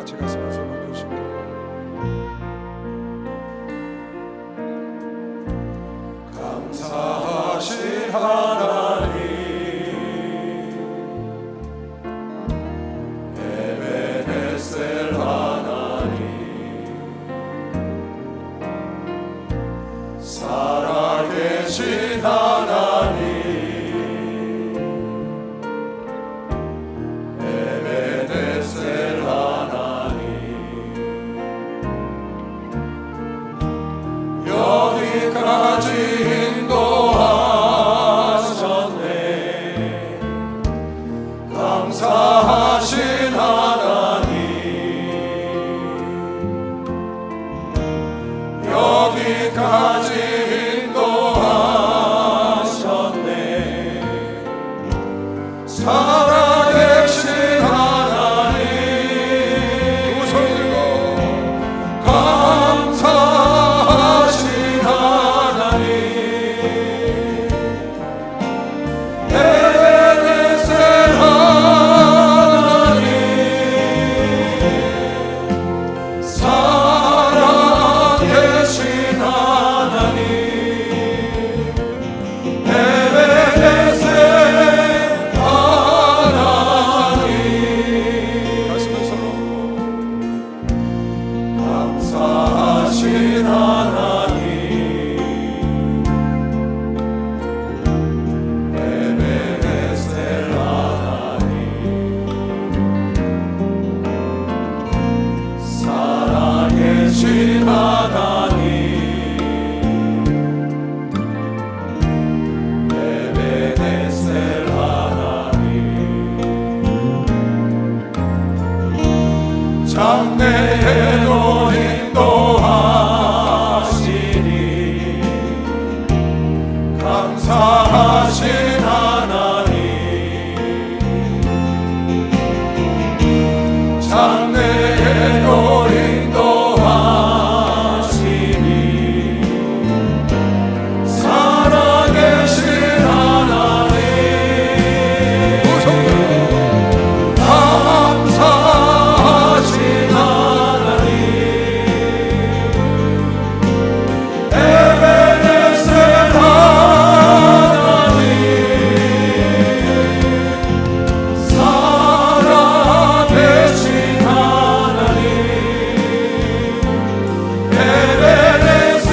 같이 가슴을 손 올려주시고 감사하신 하나님 에베네셀 하나님 살아계신 하나님 에베네셀 하나님 여기까지 인도하셨네 감사하신 하나님 여기까지 인도하셨네 살아계신 하나님 두 손 들고 감사하신 하나님 에베네셀 하나님 살아계신 하나님 에베네셀 하나님 말씀을 서로 감사하신 하나님 에베네셀 하나님 살아계신 하나님 에베네셀 하나님 장래에도 인도하시니 감사하신 하나님 장래에도 인도하시니 살아계신 하나님 감사하신 하나님 에베네셀 하나님 살아계신 하나님 에베네셀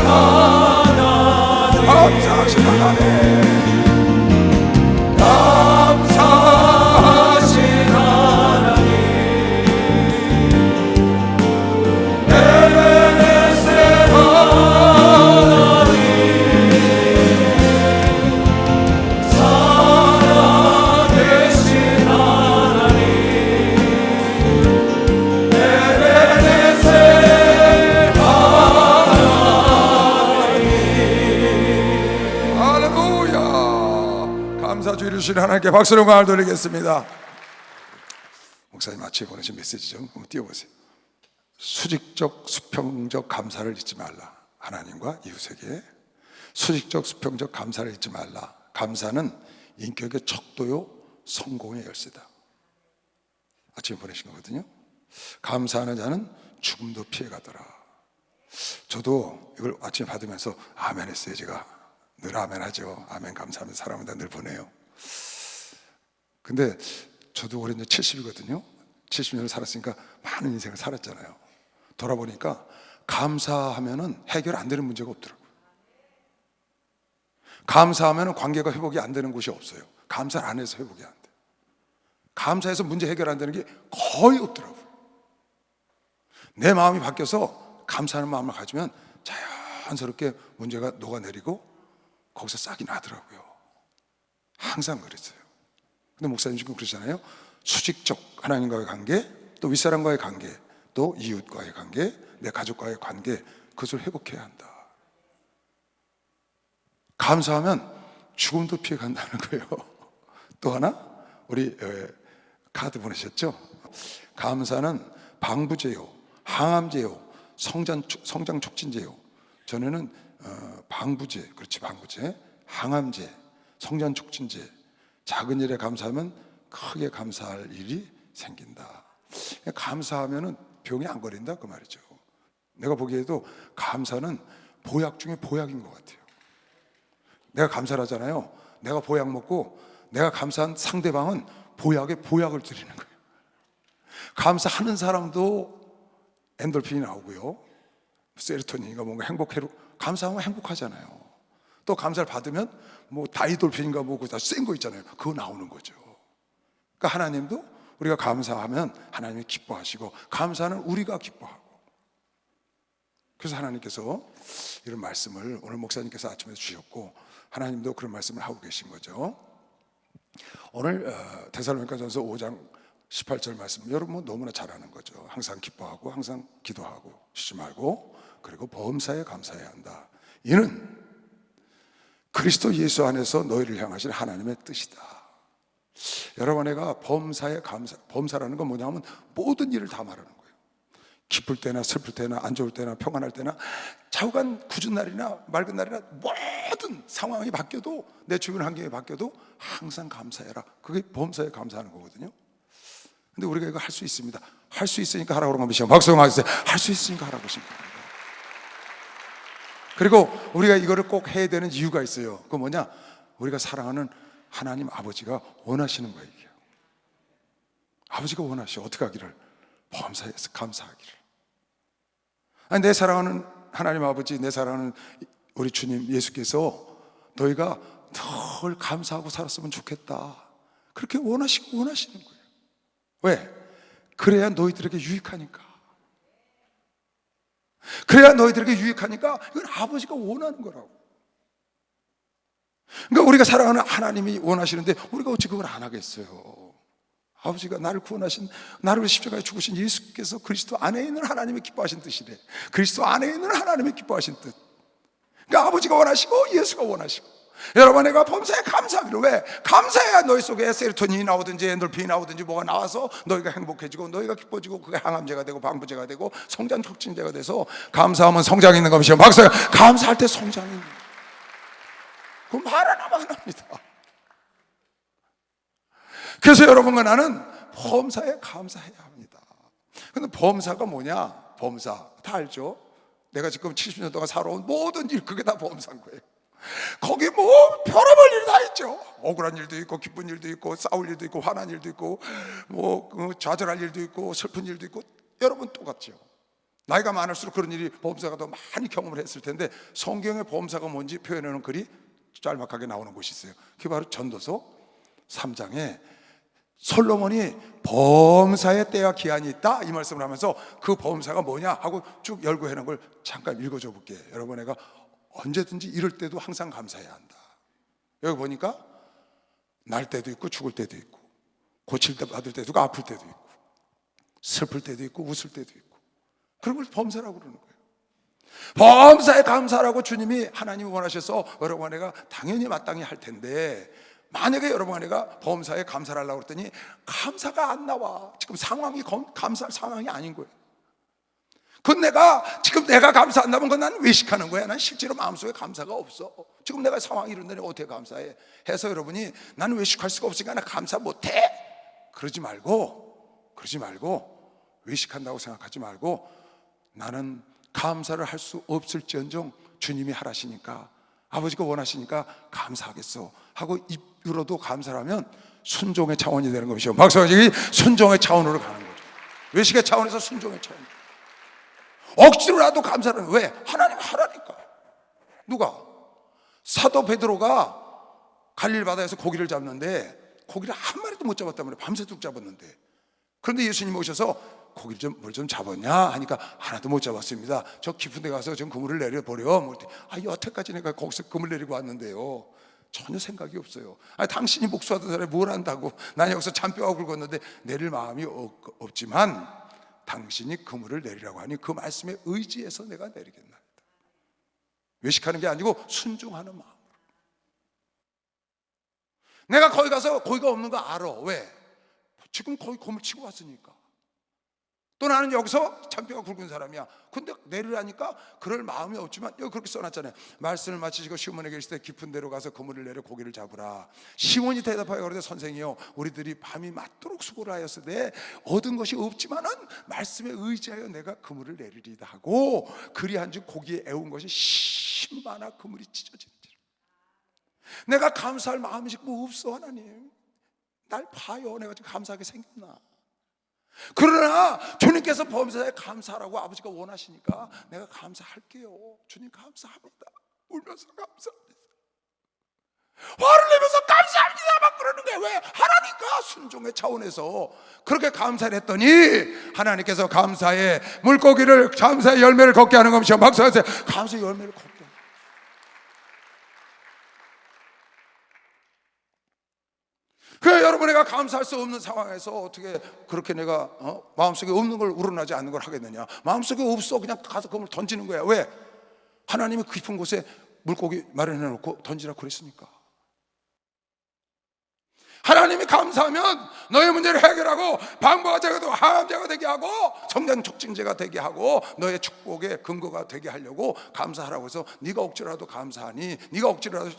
하나님 감사하신 하나님 감사하신 하나님 에베네셀 하나님 살아계신 하나님 에베네셀 하나님 할렐루야 감사 주이루신 하나님께 박수로 영광을 돌리겠습니다. 목사님 마치 보내신 메시지죠. 한번 띄워보세요. 수직적 수평적 감사를 잊지 말라. 하나님과 이웃에게 수직적 수평적 감사를 잊지 말라. 감사는 인격의 척도요 성공의 열쇠다. 아침에 보내신 거거든요. 감사하는 자는 죽음도 피해가더라. 저도 이걸 아침에 받으면서 아멘 했어요. 제가 늘 아멘 하죠. 아멘 감사하면 사람마다 늘 보내요. 근데 저도 올해 이제 70이거든요 70년을 살았으니까 많은 인생을 살았잖아요. 돌아보니까 감사하면은 해결 안 되는 문제가 없더라고요. 감사하면은 관계가 회복이 안 되는 곳이 없어요. 감사를 안 해서 회복이 안 돼. 감사해서 문제 해결 안 되는 게 거의 없더라고요. 내 마음이 바뀌어서 감사하는 마음을 가지면 자연스럽게 문제가 녹아내리고 거기서 싹이 나더라고요. 항상 그랬어요. 근데 목사님 지금 그러잖아요. 수직적 하나님과의 관계, 또 윗사람과의 관계, 또 이웃과의 관계, 내 가족과의 관계, 그것을 회복해야 한다. 감사하면 죽음도 피해간다는 거예요. 또 하나 우리 카드 보내셨죠? 감사는 방부제요, 항암제요, 성장 촉진제요. 전에는 방부제, 그렇지, 방부제, 항암제, 성장 촉진제. 작은 일에 감사하면 크게 감사할 일이 생긴다. 감사하면은 병이 안 걸린다 그 말이죠. 내가 보기에도 감사는 보약 중에 보약인 것 같아요. 내가 감사를 하잖아요. 내가 보약 먹고 내가 감사한 상대방은 보약에 보약을 드리는 거예요. 감사하는 사람도 엔돌핀이 나오고요, 세로토닌인가 뭔가 감사하면 행복하잖아요. 또 감사를 받으면 뭐 다이돌핀인가 뭐고 다 센 거 있잖아요. 그거 나오는 거죠. 그러니까 하나님도 우리가 감사하면 하나님이 기뻐하시고, 감사는 우리가 기뻐하고. 그래서 하나님께서 이런 말씀을 오늘 목사님께서 아침에 주셨고, 하나님도 그런 말씀을 하고 계신 거죠. 오늘 데살로니가전서 5장 18절 말씀, 여러분 뭐 너무나 잘 아는 거죠. 항상 기뻐하고 항상 기도하고 쉬지 말고, 그리고 범사에 감사해야 한다. 이는 그리스도 예수 안에서 너희를 향하신 하나님의 뜻이다. 여러분, 내가 범사에 감사, 범사라는 건 뭐냐면 모든 일을 다 말하는 거예요. 기쁠 때나 슬플 때나 안 좋을 때나 평안할 때나 좌우간 굳은 날이나 맑은 날이나 모든 상황이 바뀌어도, 내 주변 환경이 바뀌어도 항상 감사해라. 그게 범사에 감사하는 거거든요. 근데 우리가 이거 할 수 있습니다. 할 수 있으니까 하라고 그런 겁니다. 박수 한번 주세요. 할 수 있으니까 하라고 하신 겁니다. 그리고 우리가 이거를 꼭 해야 되는 이유가 있어요. 그건 뭐냐? 우리가 사랑하는 하나님 아버지가 원하시는 거예요. 이게. 아버지가 원하셔. 어떻게 하기를? 범사에서 감사하기를. 아니, 내 사랑하는 하나님 아버지, 내 사랑하는 우리 주님 예수께서 너희가 늘 감사하고 살았으면 좋겠다, 그렇게 원하시는 거예요. 왜? 그래야 너희들에게 유익하니까. 그래야 너희들에게 유익하니까. 이건 아버지가 원하는 거라고. 그러니까 우리가 사랑하는 하나님이 원하시는데 우리가 어찌 그걸 안 하겠어요? 아버지가 나를 구원하신, 나를 위해 십자가에 죽으신 예수께서 그리스도 안에 있는 하나님의 기뻐하신 뜻이래. 그리스도 안에 있는 하나님의 기뻐하신 뜻. 그러니까 아버지가 원하시고 예수가 원하시고. 여러분, 내가 범사에 감사하기로. 왜? 감사해야 너희 속에 세로토닌이 나오든지 엔돌핀이 나오든지 뭐가 나와서 너희가 행복해지고 너희가 기뻐지고, 그게 항암제가 되고 방부제가 되고 성장 촉진제가 돼서, 감사하면 성장이 있는 것이요. 박사가 감사할 때 성장이 있는 거예요. 그 말 하나만 합니다. 그래서 여러분과 나는 범사에 감사해야 합니다. 근데 범사가 뭐냐? 범사 다 알죠? 내가 지금 70년 동안 살아온 모든 일, 그게 다 범사인 거예요. 거기 뭐 별의별 일이 다 있죠. 억울한 일도 있고 기쁜 일도 있고 싸울 일도 있고 화난 일도 있고 뭐 좌절할 일도 있고 슬픈 일도 있고. 여러분 똑같죠. 나이가 많을수록 그런 일이, 범사가 더 많이 경험을 했을 텐데, 성경의 범사가 뭔지 표현하는 글이 짤막하게 나오는 곳이 있어요. 그게 바로 전도서 3장에 솔로몬이 범사의 때와 기한이 있다, 이 말씀을 하면서 그 범사가 뭐냐 하고 쭉 열고 해놓은 걸 잠깐 읽어줘 볼게요. 여러분, 내가 언제든지 이럴 때도 항상 감사해야 한다. 여기 보니까 날 때도 있고 죽을 때도 있고, 고칠 때 받을 때도 있고, 아플 때도 있고, 슬플 때도 있고, 웃을 때도 있고, 그런 걸 범사라고 그러는 거예요. 범사에 감사라고 주님이, 하나님이 원하셔서 여러분, 내가 당연히 마땅히 할 텐데, 만약에 여러분 내가 범사에 감사를 하려고 그랬더니 감사가 안 나와. 지금 상황이 감사할 상황이 아닌 거예요. 그건 지금 내가 감사한다면 그건 난 외식하는 거야. 난 실제로 마음속에 감사가 없어. 지금 내가 상황이 이런데 어떻게 감사해? 해서 여러분이 나는 외식할 수가 없으니까 나 감사 못해, 그러지 말고 외식한다고 생각하지 말고, 나는 감사를 할 수 없을지언정 주님이 하라시니까, 아버지가 원하시니까 감사하겠어 하고 입으로도 감사를 하면 순종의 차원이 되는 것이죠. 박수가 지금 순종의 차원으로 가는 거죠. 외식의 차원에서 순종의 차원. 억지로라도 감사를. 왜? 하나님 하라니까. 누가? 사도 베드로가 갈릴 바다에서 고기를 잡는데 고기를 한 마리도 못 잡았단 말이에요. 밤새도록 잡았는데. 그런데 예수님이 오셔서 고기를 뭘 좀 잡았냐 하니까 하나도 못 잡았습니다. 저 깊은 데 가서 좀 그물을 내려버려. 여태까지 내가 거기서 그물 내리고 왔는데요, 전혀 생각이 없어요. 당신이 목수하던 사람이 뭘 한다고. 난 여기서 잔뼈가 굵었는데 내릴 마음이 없지만 당신이 그물을 내리라고 하니 그 말씀에 의지해서 내가 내리겠나이다. 외식하는 게 아니고 순종하는 마음으로. 내가 거기 가서 고기가 없는 거 알아. 왜? 지금 거기 그물 치고 왔으니까. 또 나는 여기서 참뼈가 굵은 사람이야. 근데 내리라니까 그럴 마음이 없지만 여기 그렇게 써놨잖아요. 말씀을 마치시고 시몬에게 이르시되 깊은 데로 가서 그물을 내려 고기를 잡으라. 시몬이 대답하여 그러되 선생이여 우리들이 밤이 맞도록 수고를 하였으되 얻은 것이 없지만은 말씀에 의지하여 내가 그물을 내리리다 하고 그리한즉 고기에 애운 것이 심하나 그물이 찢어지는지라. 내가 감사할 마음이 지금 없어. 하나님 날 봐요. 내가 지금 감사하게 생겼나. 그러나 주님께서 범사에 감사하라고 아버지가 원하시니까 내가 감사할게요. 주님 감사합니다. 울면서 감사합니다. 화를 내면서 감사합니다 막 그러는 거예요. 왜? 하나님과 순종의 차원에서 그렇게 감사를 했더니 하나님께서 감사의 물고기를, 감사의 열매를 걷게 하는 것이요. 박수하세요. 감사의 열매를 걷게. 그래, 여러분, 내가 감사할 수 없는 상황에서 어떻게 그렇게 내가 마음속에 없는 걸 우러나지 않는 걸 하겠느냐. 마음속에 없어. 그냥 가서 그걸 던지는 거야. 왜? 하나님이 깊은 곳에 물고기 마련해 놓고 던지라고 그랬으니까. 하나님이 감사하면 너의 문제를 해결하고 방부제가 되고 항암제가 되게 하고 성장 촉진제가 되게 하고 너의 축복의 근거가 되게 하려고 감사하라고 해서 네가 억지로라도 감사하니, 네가 억지로라도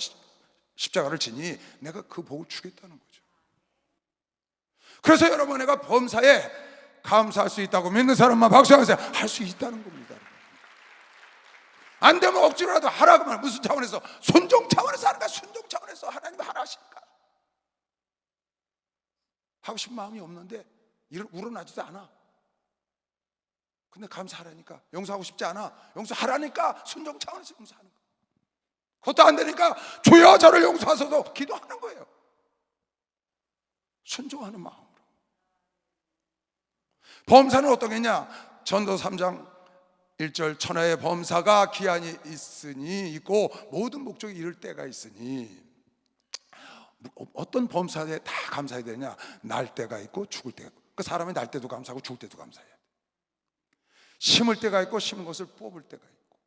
십자가를 지니 내가 그 복을 주겠다는 거죠. 그래서 여러분, 내가 범사에 감사할 수 있다고 믿는 사람만 박수하세요. 할 수 있다는 겁니다. 안 되면 억지로라도 하라고 말. 무슨 차원에서? 순종 차원에서 하는가? 순종 차원에서 하나님이 하라 하실까? 하고 싶은 마음이 없는데 우러나지도 않아. 근데 감사하라니까. 용서하고 싶지 않아. 용서하라니까 순종 차원에서 용서하는 거야. 그것도 안 되니까 주여 저를 용서하소서 기도하는 거예요. 순종하는 마음으로. 범사는 어떻겠냐? 전도 3장 1절 천하의 범사가 기한이 있고 모든 목적이 이를 때가 있으니. 어떤 범사에 다 감사해야 되냐? 날 때가 있고 죽을 때가 있고. 그 사람이 날 때도 감사하고 죽을 때도 감사해야 돼. 심을 때가 있고 심은 것을 뽑을 때가 있고,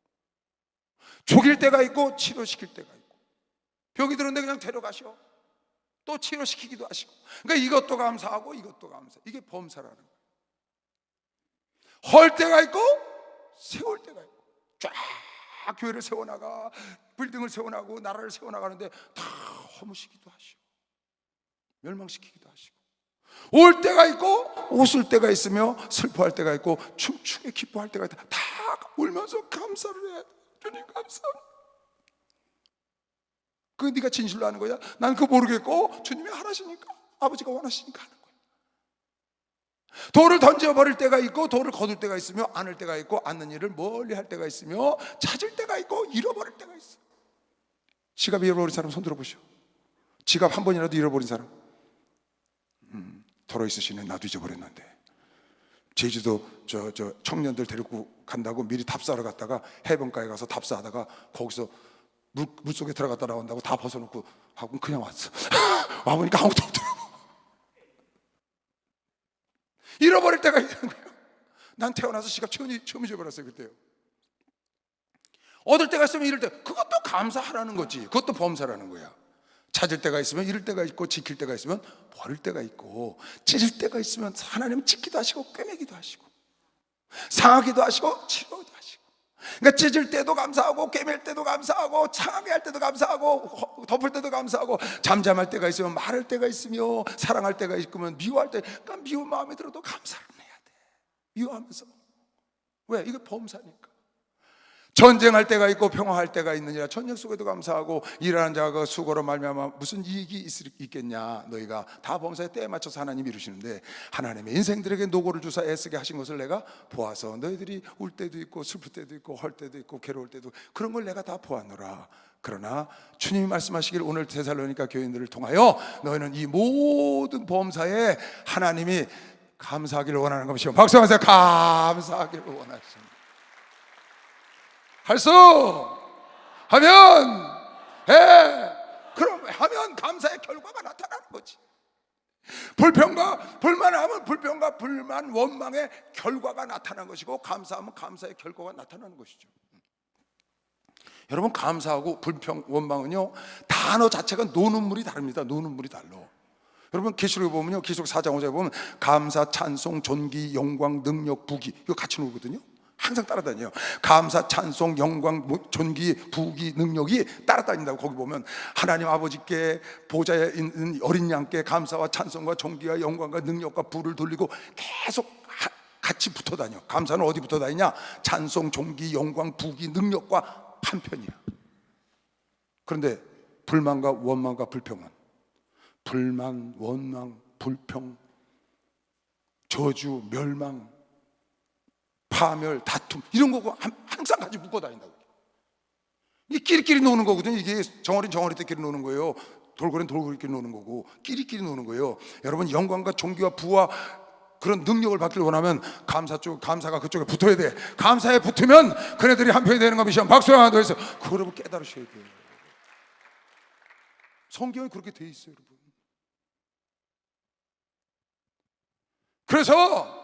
죽일 때가 있고 치료시킬 때가 있고, 병이 들었는데 그냥 데려가셔. 또 치료시키기도 하시고. 그러니까 이것도 감사하고 이것도 감사. 이게 범사라는 거예요. 헐 때가 있고 세울 때가 있고. 쫙 교회를 세워나가, 빌딩을 세워나가고 나라를 세워나가는데 다 허무시기도 하시고 멸망시키기도 하시고. 올 때가 있고 웃을 때가 있으며 슬퍼할 때가 있고 춤추게 기뻐할 때가 있다. 다 울면서 감사를 해. 주님 감사합니다. 그게 네가 진실로 하는 거야? 난 그거 모르겠고 주님이 하라시니까, 아버지가 원하시니까 하는 거야. 돌을 던져버릴 때가 있고 돌을 거둘 때가 있으며 안을 때가 있고 않는 일을 멀리 할 때가 있으며 찾을 때가 있고 잃어버릴 때가 있어. 지갑 잃어버린 사람 손 들어보시오. 지갑 한 번이라도 잃어버린 사람. 털어 있으시네. 나도 잊어버렸는데. 제주도 저 청년들 데리고 간다고 미리 답사하러 갔다가 해변가에 가서 답사하다가 거기서 물속에 들어갔다 나온다고 다 벗어놓고 하고 그냥 왔어. 와보니까 아무것도 없더라고. 잃어버릴 때가 있는 거예요. 난 태어나서 지갑 처음 잊어버렸어요. 그때요. 얻을 때가 있으면 잃을 때, 그것도 감사하라는 거지. 그것도 범사라는 거야. 찾을 때가 있으면 잃을 때가 있고, 지킬 때가 있으면 버릴 때가 있고, 찢을 때가 있으면 하나님 찢기도 하시고 꿰매기도 하시고 상하기도 하시고 치료도 하시고. 그러니까 찢을 때도 감사하고 꿰맬 때도 감사하고 상하게 할 때도 감사하고 덮을 때도 감사하고, 잠잠할 때가 있으면 말할 때가 있으며 사랑할 때가 있으면 미워할 때, 그러니까 미운 마음이 들어도 감사를 해야 돼. 미워하면서. 왜? 이게 범사니까. 전쟁할 때가 있고 평화할 때가 있느니라. 전쟁 속에도 감사하고 일하는 자가 수고로 말미암아 무슨 이익이 있겠냐. 너희가 다 범사에 때에 맞춰서 하나님이 이루시는데, 하나님의 인생들에게 노고를 주사 애쓰게 하신 것을 내가 보아서 너희들이 울 때도 있고 슬플 때도 있고 헐 때도 있고 괴로울 때도, 그런 걸 내가 다 보았노라. 그러나 주님이 말씀하시길 오늘 데살로니가 교인들을 통하여 너희는 이 모든 범사에 하나님이 감사하기를 원하는 것이요. 박수 한번 주세요. 감사하기를 원하십니다. 할 수 하면 해. 그럼 하면 감사의 결과가 나타나는 거지. 불평과 불만하면 불평과 불만 원망의 결과가 나타나는 것이고, 감사하면 감사의 결과가 나타나는 것이죠. 여러분, 감사하고 불평 원망은요, 단어 자체가 노는물이 다릅니다. 노는물이 달라. 여러분 계시록에 보면요, 계시록 4장 5절에 보면 감사, 찬송, 존귀, 영광, 능력, 부귀, 이거 같이 나오거든요. 항상 따라다녀요. 감사, 찬송, 영광, 존귀, 부귀, 능력이 따라다닌다고. 거기 보면 하나님 아버지께, 보좌에 있는 어린 양께 감사와 찬송과 존귀와 영광과 능력과 부를 돌리고 계속 같이 붙어 다녀. 감사는 어디 붙어 다니냐? 찬송, 존귀, 영광, 부귀, 능력과 한편이야. 그런데 불만과 원망과 불평은, 불만, 원망, 불평, 저주, 멸망, 파멸, 다툼, 이런 거 항상 같이 묶어 다닌다고. 이게 끼리끼리 노는 거거든요. 이게 정어린 정어리들끼리 노는 거예요. 돌고래는 돌고래끼리 노는 거고, 끼리끼리 노는 거예요. 여러분 영광과 존귀와 부와 그런 능력을 받기를 원하면 감사가 그쪽에 붙어야 돼. 감사에 붙으면 그네들이 한편이 되는 겁니다. 박수영 하나 더 해서 그걸 여러분 깨달으셔야 돼요. 성경에 그렇게 돼 있어요, 여러분. 그래서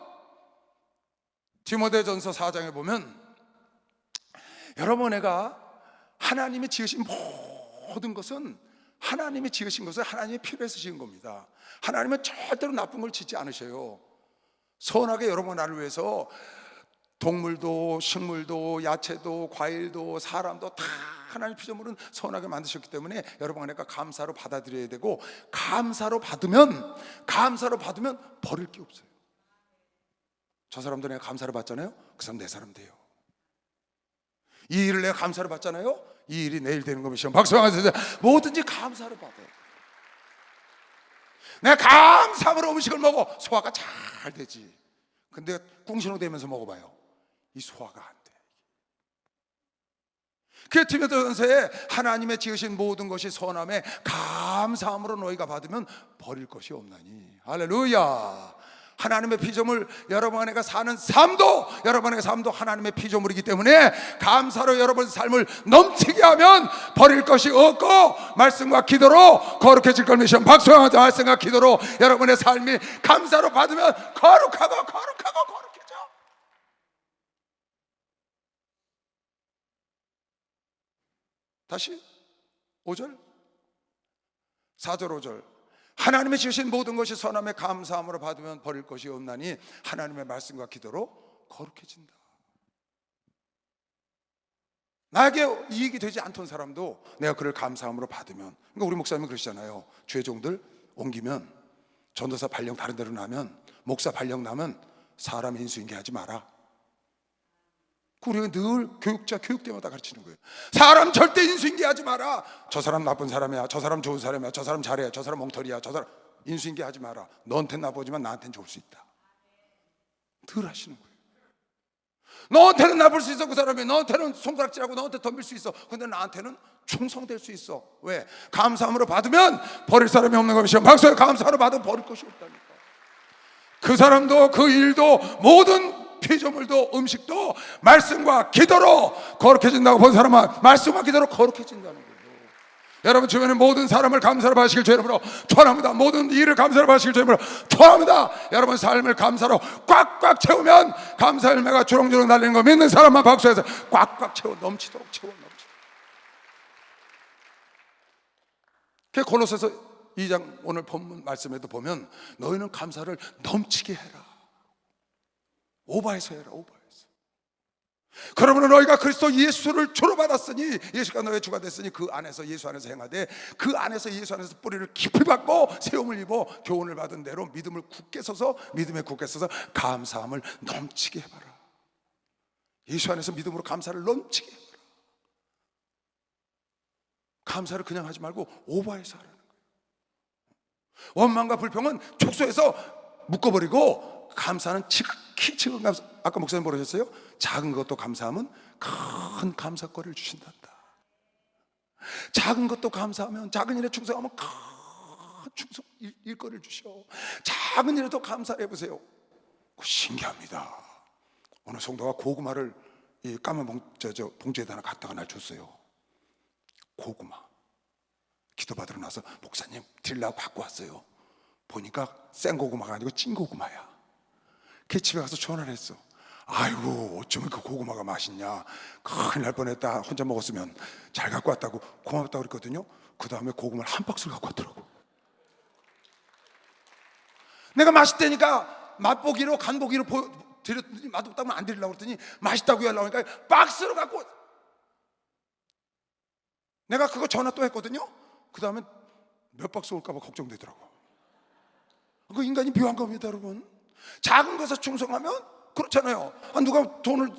디모데전서 4장에 보면, 여러분 내가 하나님이 지으신 모든 것은, 하나님이 지으신 것은 하나님이 필요해서 지은 겁니다. 하나님은 절대로 나쁜 걸 짓지 않으셔요. 선하게 여러분 나를 위해서 동물도 식물도 야채도 과일도 사람도 다 하나님 피조물은 선하게 만드셨기 때문에 여러분 내가 감사로 받아들여야 되고, 감사로 받으면 버릴 게 없어요. 저 사람도 내가 감사를 받잖아요. 그 사람 내 사람 돼요. 이 일을 내가 감사를 받잖아요. 이 일이 내일 되는 겁니다. 박수하면서 뭐든지 감사를 받아요. 내가 감사함으로 음식을 먹어 소화가 잘 되지. 근데 꿍신호 되면서 먹어봐요. 이 소화가 안 돼. 그 디모데전서에 하나님의 지으신 모든 것이 선함에 감사함으로 너희가 받으면 버릴 것이 없나니. 할렐루야. 하나님의 피조물, 여러분 안에가 사는 삶도, 여러분의 삶도 하나님의 피조물이기 때문에 감사로 여러분 삶을 넘치게 하면 버릴 것이 없고, 말씀과 기도로 거룩해질 겁니다. 박수하면서 말씀과 기도로 여러분의 삶이 감사로 받으면 거룩해져. 다시 5절 4절 5절 하나님의 지으신 모든 것이 선함에 감사함으로 받으면 버릴 것이 없나니 하나님의 말씀과 기도로 거룩해진다. 나에게 이익이 되지 않던 사람도 내가 그를 감사함으로 받으면, 그러니까 우리 목사님은 그러시잖아요. 죄종들 옮기면, 전도사 발령 다른 데로 나면, 목사 발령 나면 사람 인수인계하지 마라. 우리가 늘 교육 때마다 가르치는 거예요. 사람 절대 인수인계하지 마라. 저 사람 나쁜 사람이야, 저 사람 좋은 사람이야, 저 사람 잘해, 저 사람 엉터리야, 저 사람 인수인계하지 마라. 너한테는 나쁘지만 나한테는 좋을 수 있다. 늘 하시는 거예요. 너한테는 나쁠 수 있어. 그 사람이 너한테는 손가락질하고 너한테 덤빌 수 있어. 근데 나한테는 충성될 수 있어. 왜? 감사함으로 받으면 버릴 사람이 없는 것이요. 박수에 감사로 받으면 버릴 것이 없다니까. 그 사람도 그 일도 모든 피조물도 음식도 말씀과 기도로 거룩해진다고 본 사람은 말씀과 기도로 거룩해진다는 거예요. 여러분 주변에 모든 사람을 감사로 받으시길 주님으로 축원합니다. 모든 일을 감사로 받으시길 주님으로 축원합니다. 여러분 삶을 감사로 꽉꽉 채우면 감사 열매가 주렁주렁 달리는 거 믿는 사람만 박수해서 꽉꽉 채워 넘치도록 채워. 그 골로새서 2장 오늘 본문 말씀에도 보면 너희는 감사를 넘치게 해라. 오버해서 해라. 오버해서. 그러므로 너희가 그리스도 예수를 주로 받았으니, 예수가 너의 주가 됐으니 그 안에서 예수 안에서 행하되 그 안에서 예수 안에서 뿌리를 깊이 받고 세움을 입어 교훈을 받은 대로 믿음에 굳게 서서 감사함을 넘치게 해봐라. 예수 안에서 믿음으로 감사를 넘치게 해봐라. 감사를 그냥 하지 말고 오버해서 하라는 거예요. 원망과 불평은 촉소해서 묶어버리고, 감사는 지극히 지극한 감사. 아까 목사님 모르셨어요? 작은 것도 감사하면 큰 감사거리를 주신단다. 작은 것도 감사하면, 작은 일에 충성하면 큰 충성 일거리를 주셔. 작은 일에도 감사를 해보세요. 신기합니다. 어느 성도가 고구마를 이 까만 봉지에다 하나 갖다가 날 줬어요. 고구마. 기도받으러 나서 목사님 드리려고 갖고 왔어요. 보니까 생고구마가 아니고 찐고구마야. 걔 집에 가서 전화를 했어. 아이고 어쩌면 그 고구마가 맛있냐, 큰일 날 뻔했다. 혼자 먹었으면. 잘 갖고 왔다고 고맙다고 그랬거든요. 그 다음에 고구마를 한 박스를 갖고 왔더라고. 내가 맛있다니까 맛보기로 간보기로 드렸더니 맛없다면 안 드리려고 그랬더니 맛있다고 하려고 하니까 박스로 갖고, 내가 그거 전화 또 했거든요. 그 다음에 몇 박스 올까봐 걱정되더라고. 그 인간이 묘한 겁니다, 여러분. 작은 것에 충성하면 그렇잖아요. 누가 돈을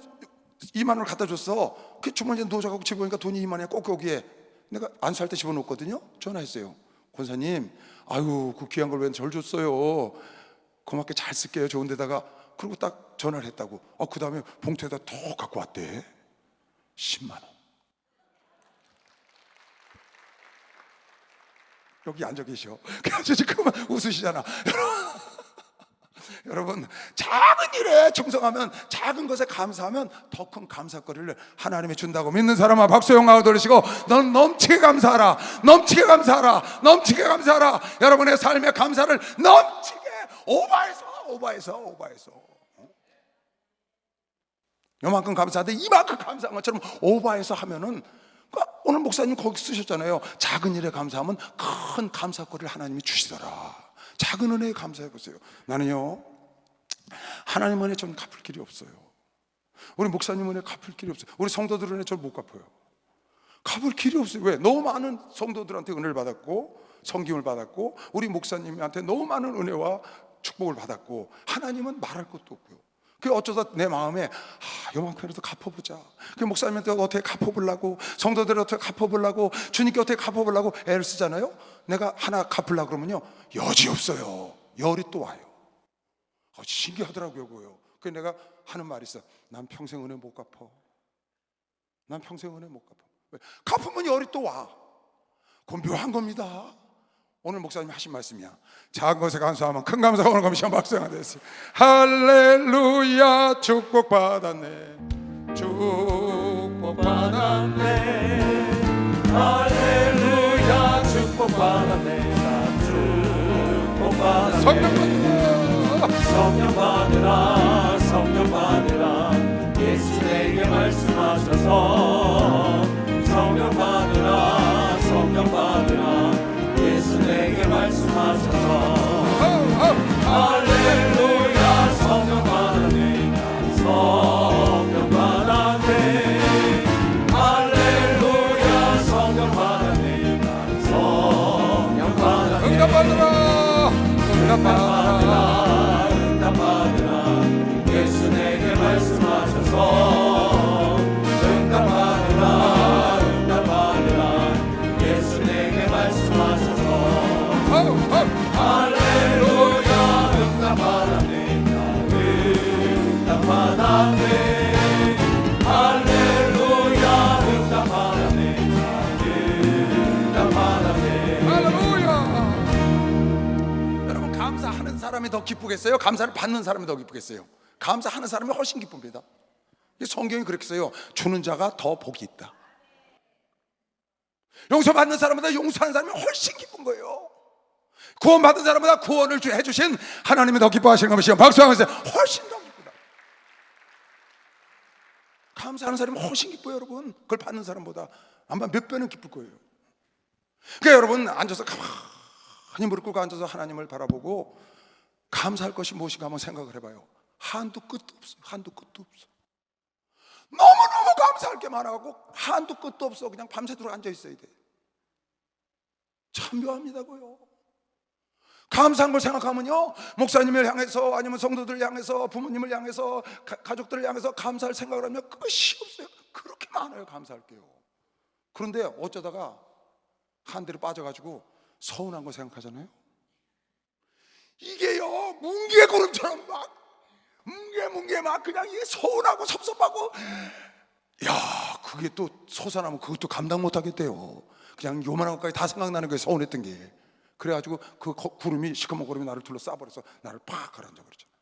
2만 원을 갖다 줬어. 그 주머니에 넣어줘가지고 집에 오니까 돈이 2만 원이야. 꼭 거기에 내가 안수할 때 집어넣었거든요. 전화했어요. 권사님, 아유 그 귀한 걸 왜 절 줬어요. 고맙게 잘 쓸게요, 좋은 데다가. 그리고 딱 전화를 했다고. 그 다음에 봉투에다 더 갖고 왔대. 10만 원. 여기 앉아 계셔. 그래서 지금 웃으시잖아. 여러분, 작은 일에 충성하면, 작은 것에 감사하면 더 큰 감사거리를 하나님이 준다고 믿는 사람아 박수 영광을 돌리시고, 넌 넘치게 감사하라. 넘치게 감사하라. 넘치게 감사하라. 여러분의 삶의 감사를 넘치게 오버해서 요만큼 감사한데 이만큼 감사한 것처럼 오버해서 하면은, 오늘 목사님 거기 쓰셨잖아요. 작은 일에 감사하면 큰 감사거리를 하나님이 주시더라. 작은 은혜에 감사해 보세요. 나는요, 하나님 은혜 전 갚을 길이 없어요. 우리 목사님 은혜 갚을 길이 없어요. 우리 성도들 은혜 전 못 갚아요. 갚을 길이 없어요. 왜? 너무 많은 성도들한테 은혜를 받았고 성김을 받았고 우리 목사님한테 너무 많은 은혜와 축복을 받았고, 하나님은 말할 것도 없고요. 그 어쩌다 내 마음에 요만큼이라도 갚아보자. 그 목사님한테 어떻게 갚아보려고, 성도들 어떻게 갚아보려고, 주님께 어떻게 갚아보려고 애를 쓰잖아요. 내가 하나 갚으려고 그러면요, 여지 없어요. 열이 또 와요. 신기하더라고요, 그거요. 그래서 내가 하는 말이 있어. 난 평생 은혜 못 갚아. 난 평생 은혜 못 갚아. 왜? 갚으면 열이 또 와. 그건 묘한 겁니다. 오늘 목사님이 하신 말씀이야. 작은 것에 감사하면 큰 감사가 오는 것이 박수가 됐어요. 할렐루야, 축복받았네. 축복받았네. 할렐루야, 축복받았네. 나 축복받았네. 성령 받으라, 성령 받으라. 예수 내게 말씀하셔서 성령 받으라, 성령 받으라. 예수 내게 말씀하셔서 할렐루야, 성령 받았네. 성령 받았네. 할렐루야, 성령 받았네. 성령 받았네. 응답 받으라, 응답 받으라, 응답 받으라. 예수 내게 말씀하셔서 응답 받으라, 응답 받으라. 예수 내게 말씀하셔서 할렐루야, 응답 받았네. 응답 받았네. 할렐루야, 응답 받았네. 응답 받았네. 할렐루야. 여러분, 감사하는 사람이 더 기쁘겠어요? 감사를 받는 사람이 더 기쁘겠어요? 감사하는 사람이 훨씬 기쁩니다. 성경이 그렇게 써요. 주는 자가 더 복이 있다. 용서받는 사람보다 용서하는 사람이 훨씬 기쁜 거예요. 구원받은 사람보다 구원을 해주신 하나님이 더 기뻐하시는 것이요. 박수하면서 훨씬 더 기쁘다. 감사하는 사람이 훨씬 기뻐요, 여러분. 그걸 받는 사람보다 아마 몇 배는 기쁠 거예요. 그러니까 여러분, 앉아서 가만히 무릎 꿇고 앉아서 하나님을 바라보고 감사할 것이 무엇인가 한번 생각을 해봐요. 한도 끝도 없어요. 한도 끝도 없어. 너무너무 감사할 게 많아갖고 한도 끝도 없어. 그냥 밤새도록 앉아 있어야 돼. 참 묘합니다고요. 감사한 걸 생각하면요, 목사님을 향해서, 아니면 성도들을 향해서, 부모님을 향해서, 가족들을 향해서 감사할 생각을 하면 끝이 없어요. 그렇게 많아요, 감사할 게요. 그런데 어쩌다가 한 대로 빠져가지고 서운한 거 생각하잖아요. 이게요, 뭉게구름처럼 막 뭉게 막 그냥 이게 서운하고 섭섭하고, 야, 그게 또 솟아나면 그것도 감당 못 하겠대요. 그냥 요만한 것까지 다 생각나는 거예요, 서운했던 게. 그래가지고 그 구름이, 시커먼 구름이 나를 둘러싸버려서 나를 팍 가라앉아 버렸잖아요.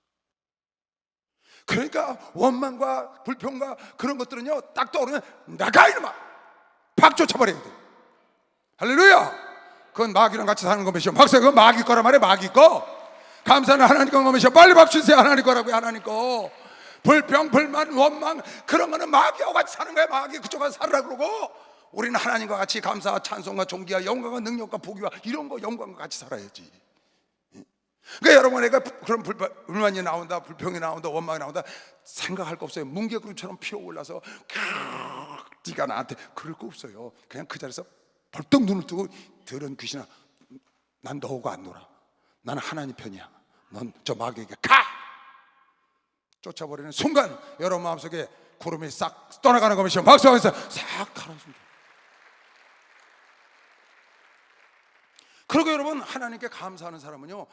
그러니까 원망과 불평과 그런 것들은요, 딱 떠오르면 나가 이놈아, 팍 쫓아버려야 돼. 할렐루야. 그건 마귀랑 같이 사는 거면서 박사, 그건 마귀 거란 말이에요. 마귀 거. 감사는 하나님 거면서 빨리 밥 주세요. 하나님 거라고요. 하나님 거. 불평, 불만, 원망, 그런 거는 마귀하고 같이 사는 거예요. 마귀 그쪽 가서 살으라 그러고, 우리는 하나님과 같이 감사와 찬송과 존귀와 영광과 능력과 복위와 이런 거 영광과 같이 살아야지. 그러니까 여러분에게 그런 불만이 나온다, 불평이 나온다, 원망이 나온다 생각할 거 없어요. 뭉게구름처럼 피어올라서 네가 나한테 그럴 거 없어요. 그냥 그 자리에서 벌떡 눈을 뜨고 더러운 귀신아, 난 너하고 안 놀아. 나는 하나님 편이야. 넌 저 마귀에게 가! 쫓아버리는 순간 여러분 마음속에 구름이 싹 떠나가는 것이요, 박수하면서 싹 가라앉습니다. 그리고 여러분, 하나님께 감사하는 사람은요,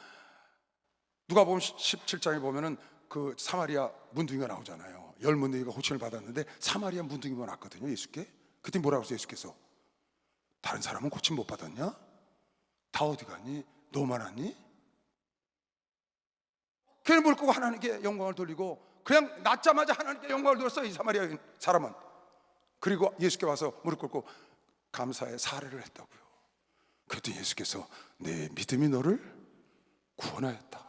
누가복음 17장에 보면은 그 사마리아 문둥이가 나오잖아요. 10문둥이가 호칭을 받았는데 사마리아 문둥이만 왔거든요, 예수께. 그때 뭐라고 했어요, 예수께서? 다른 사람은 고침 못 받았냐? 다 어디 갔니? 너만 왔니? 그냥 무릎 꿇고 하나님께 영광을 돌리고, 그냥 낳자마자 하나님께 영광을 돌렸어요, 이 사마리아 사람은. 그리고 예수께 와서 무릎 꿇고 감사의 사례를 했다고요. 그랬더니 예수께서 내 믿음이 너를 구원하였다.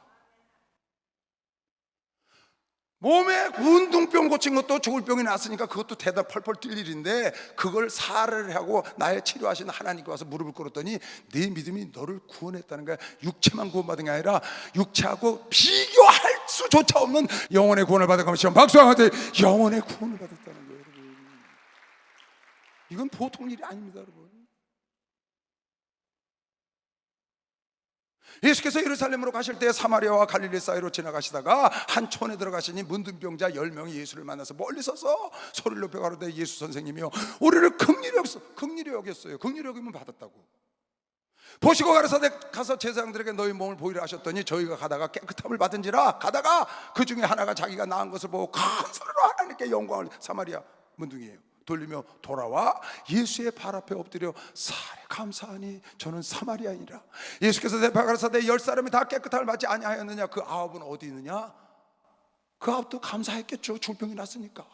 몸에 운동병 고친 것도, 죽을 병이 났으니까 그것도 대단 펄펄 뛸 일인데, 그걸 사례를 하고 나의 치료하신 하나님께 와서 무릎을 꿇었더니 네 믿음이 너를 구원했다는 거야. 육체만 구원받은 게 아니라 육체하고 비교할 수조차 없는 영혼의 구원을 받은 것이요, 박수하면서 영혼의 구원을 받았다는 거예요, 여러분. 이건 보통 일이 아닙니다, 여러분. 예수께서 예루살렘으로 가실 때 사마리아와 갈릴리 사이로 지나가시다가 한 촌에 들어가시니 문둥병자 10명이 예수를 만나서 멀리 서서 소리를 높여 가로되 예수 선생님이요, 우리를 긍휼히 여겼어요. 긍휼히 여기면 받았다고. 보시고 가라사대 가서 제사장들에게 너희 몸을 보이라 하셨더니 저희가 가다가 깨끗함을 받은지라, 가다가 그 중에 하나가 자기가 낳은 것을 보고 큰 소리로 하나님께 영광을, 사마리아 문둥이에요, 돌리며 돌아와 예수의 발 앞에 엎드려 사례 감사하니 저는 사마리아인이라. 예수께서 대답하여 가라사대 10사람이 다 깨끗함을 받지 아니하였느냐? 그 9은 어디 있느냐? 그 9도 감사했겠죠, 줄병이 났으니까.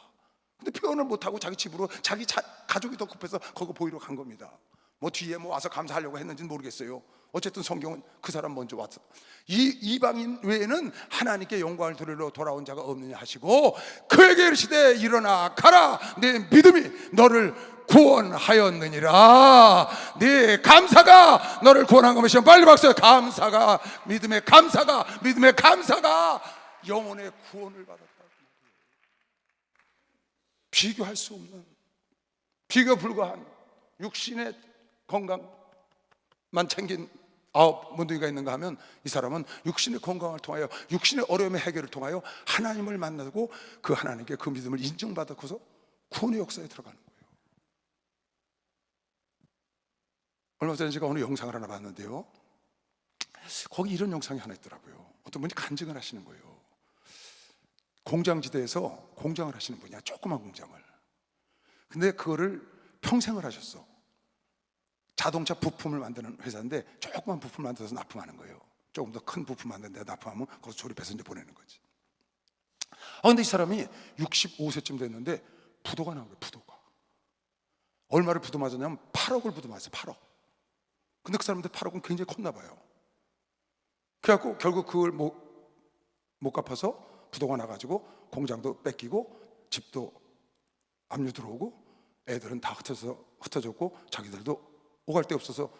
근데 표현을 못하고 자기 집으로, 자기 가족이 더 급해서 거기 보이러 간 겁니다. 뭐 뒤에 뭐 와서 감사하려고 했는지는 모르겠어요. 어쨌든 성경은 그 사람 먼저 왔어. 이 이방인 외에는 하나님께 영광을 돌리러 돌아온 자가 없느냐 하시고, 그에게 이르시되 일어나 가라, 내 믿음이 너를 구원하였느니라. 네 감사가 너를 구원한 것이요, 빨리 박수. 감사가, 믿음의 감사가, 믿음의 감사가 영혼의 구원을 받았다. 비교할 수 없는, 비교 불가한 육신의 건강만 챙긴 9 문둥이가 있는가 하면, 이 사람은 육신의 건강을 통하여, 육신의 어려움의 해결을 통하여 하나님을 만나고 그 하나님께 그 믿음을 인정받고서 구원의 역사에 들어가는 거예요. 얼마 전에 제가 어느 영상을 하나 봤는데요, 거기 이런 영상이 하나 있더라고요. 어떤 분이 간증을 하시는 거예요. 공장지대에서 공장을 하시는 분이야, 조그만 공장을. 근데 그거를 평생을 하셨어. 자동차 부품을 만드는 회사인데 조그만 부품 만들어서 납품하는 거예요. 조금 더 큰 부품 만드는 데 납품하면 거기서 조립해서 이제 보내는 거지. 근데 이 사람이 65세쯤 됐는데 부도가 나온 거예요, 부도가. 얼마를 부도 맞았냐면 8억을 부도 맞았어요, 8억. 근데 그 사람한테 8억은 굉장히 컸나 봐요. 그래갖고 결국 그걸 못 갚아서 부도가 나가지고 공장도 뺏기고 집도 압류 들어오고 애들은 다 흩어졌고 자기들도 오갈 데 없어서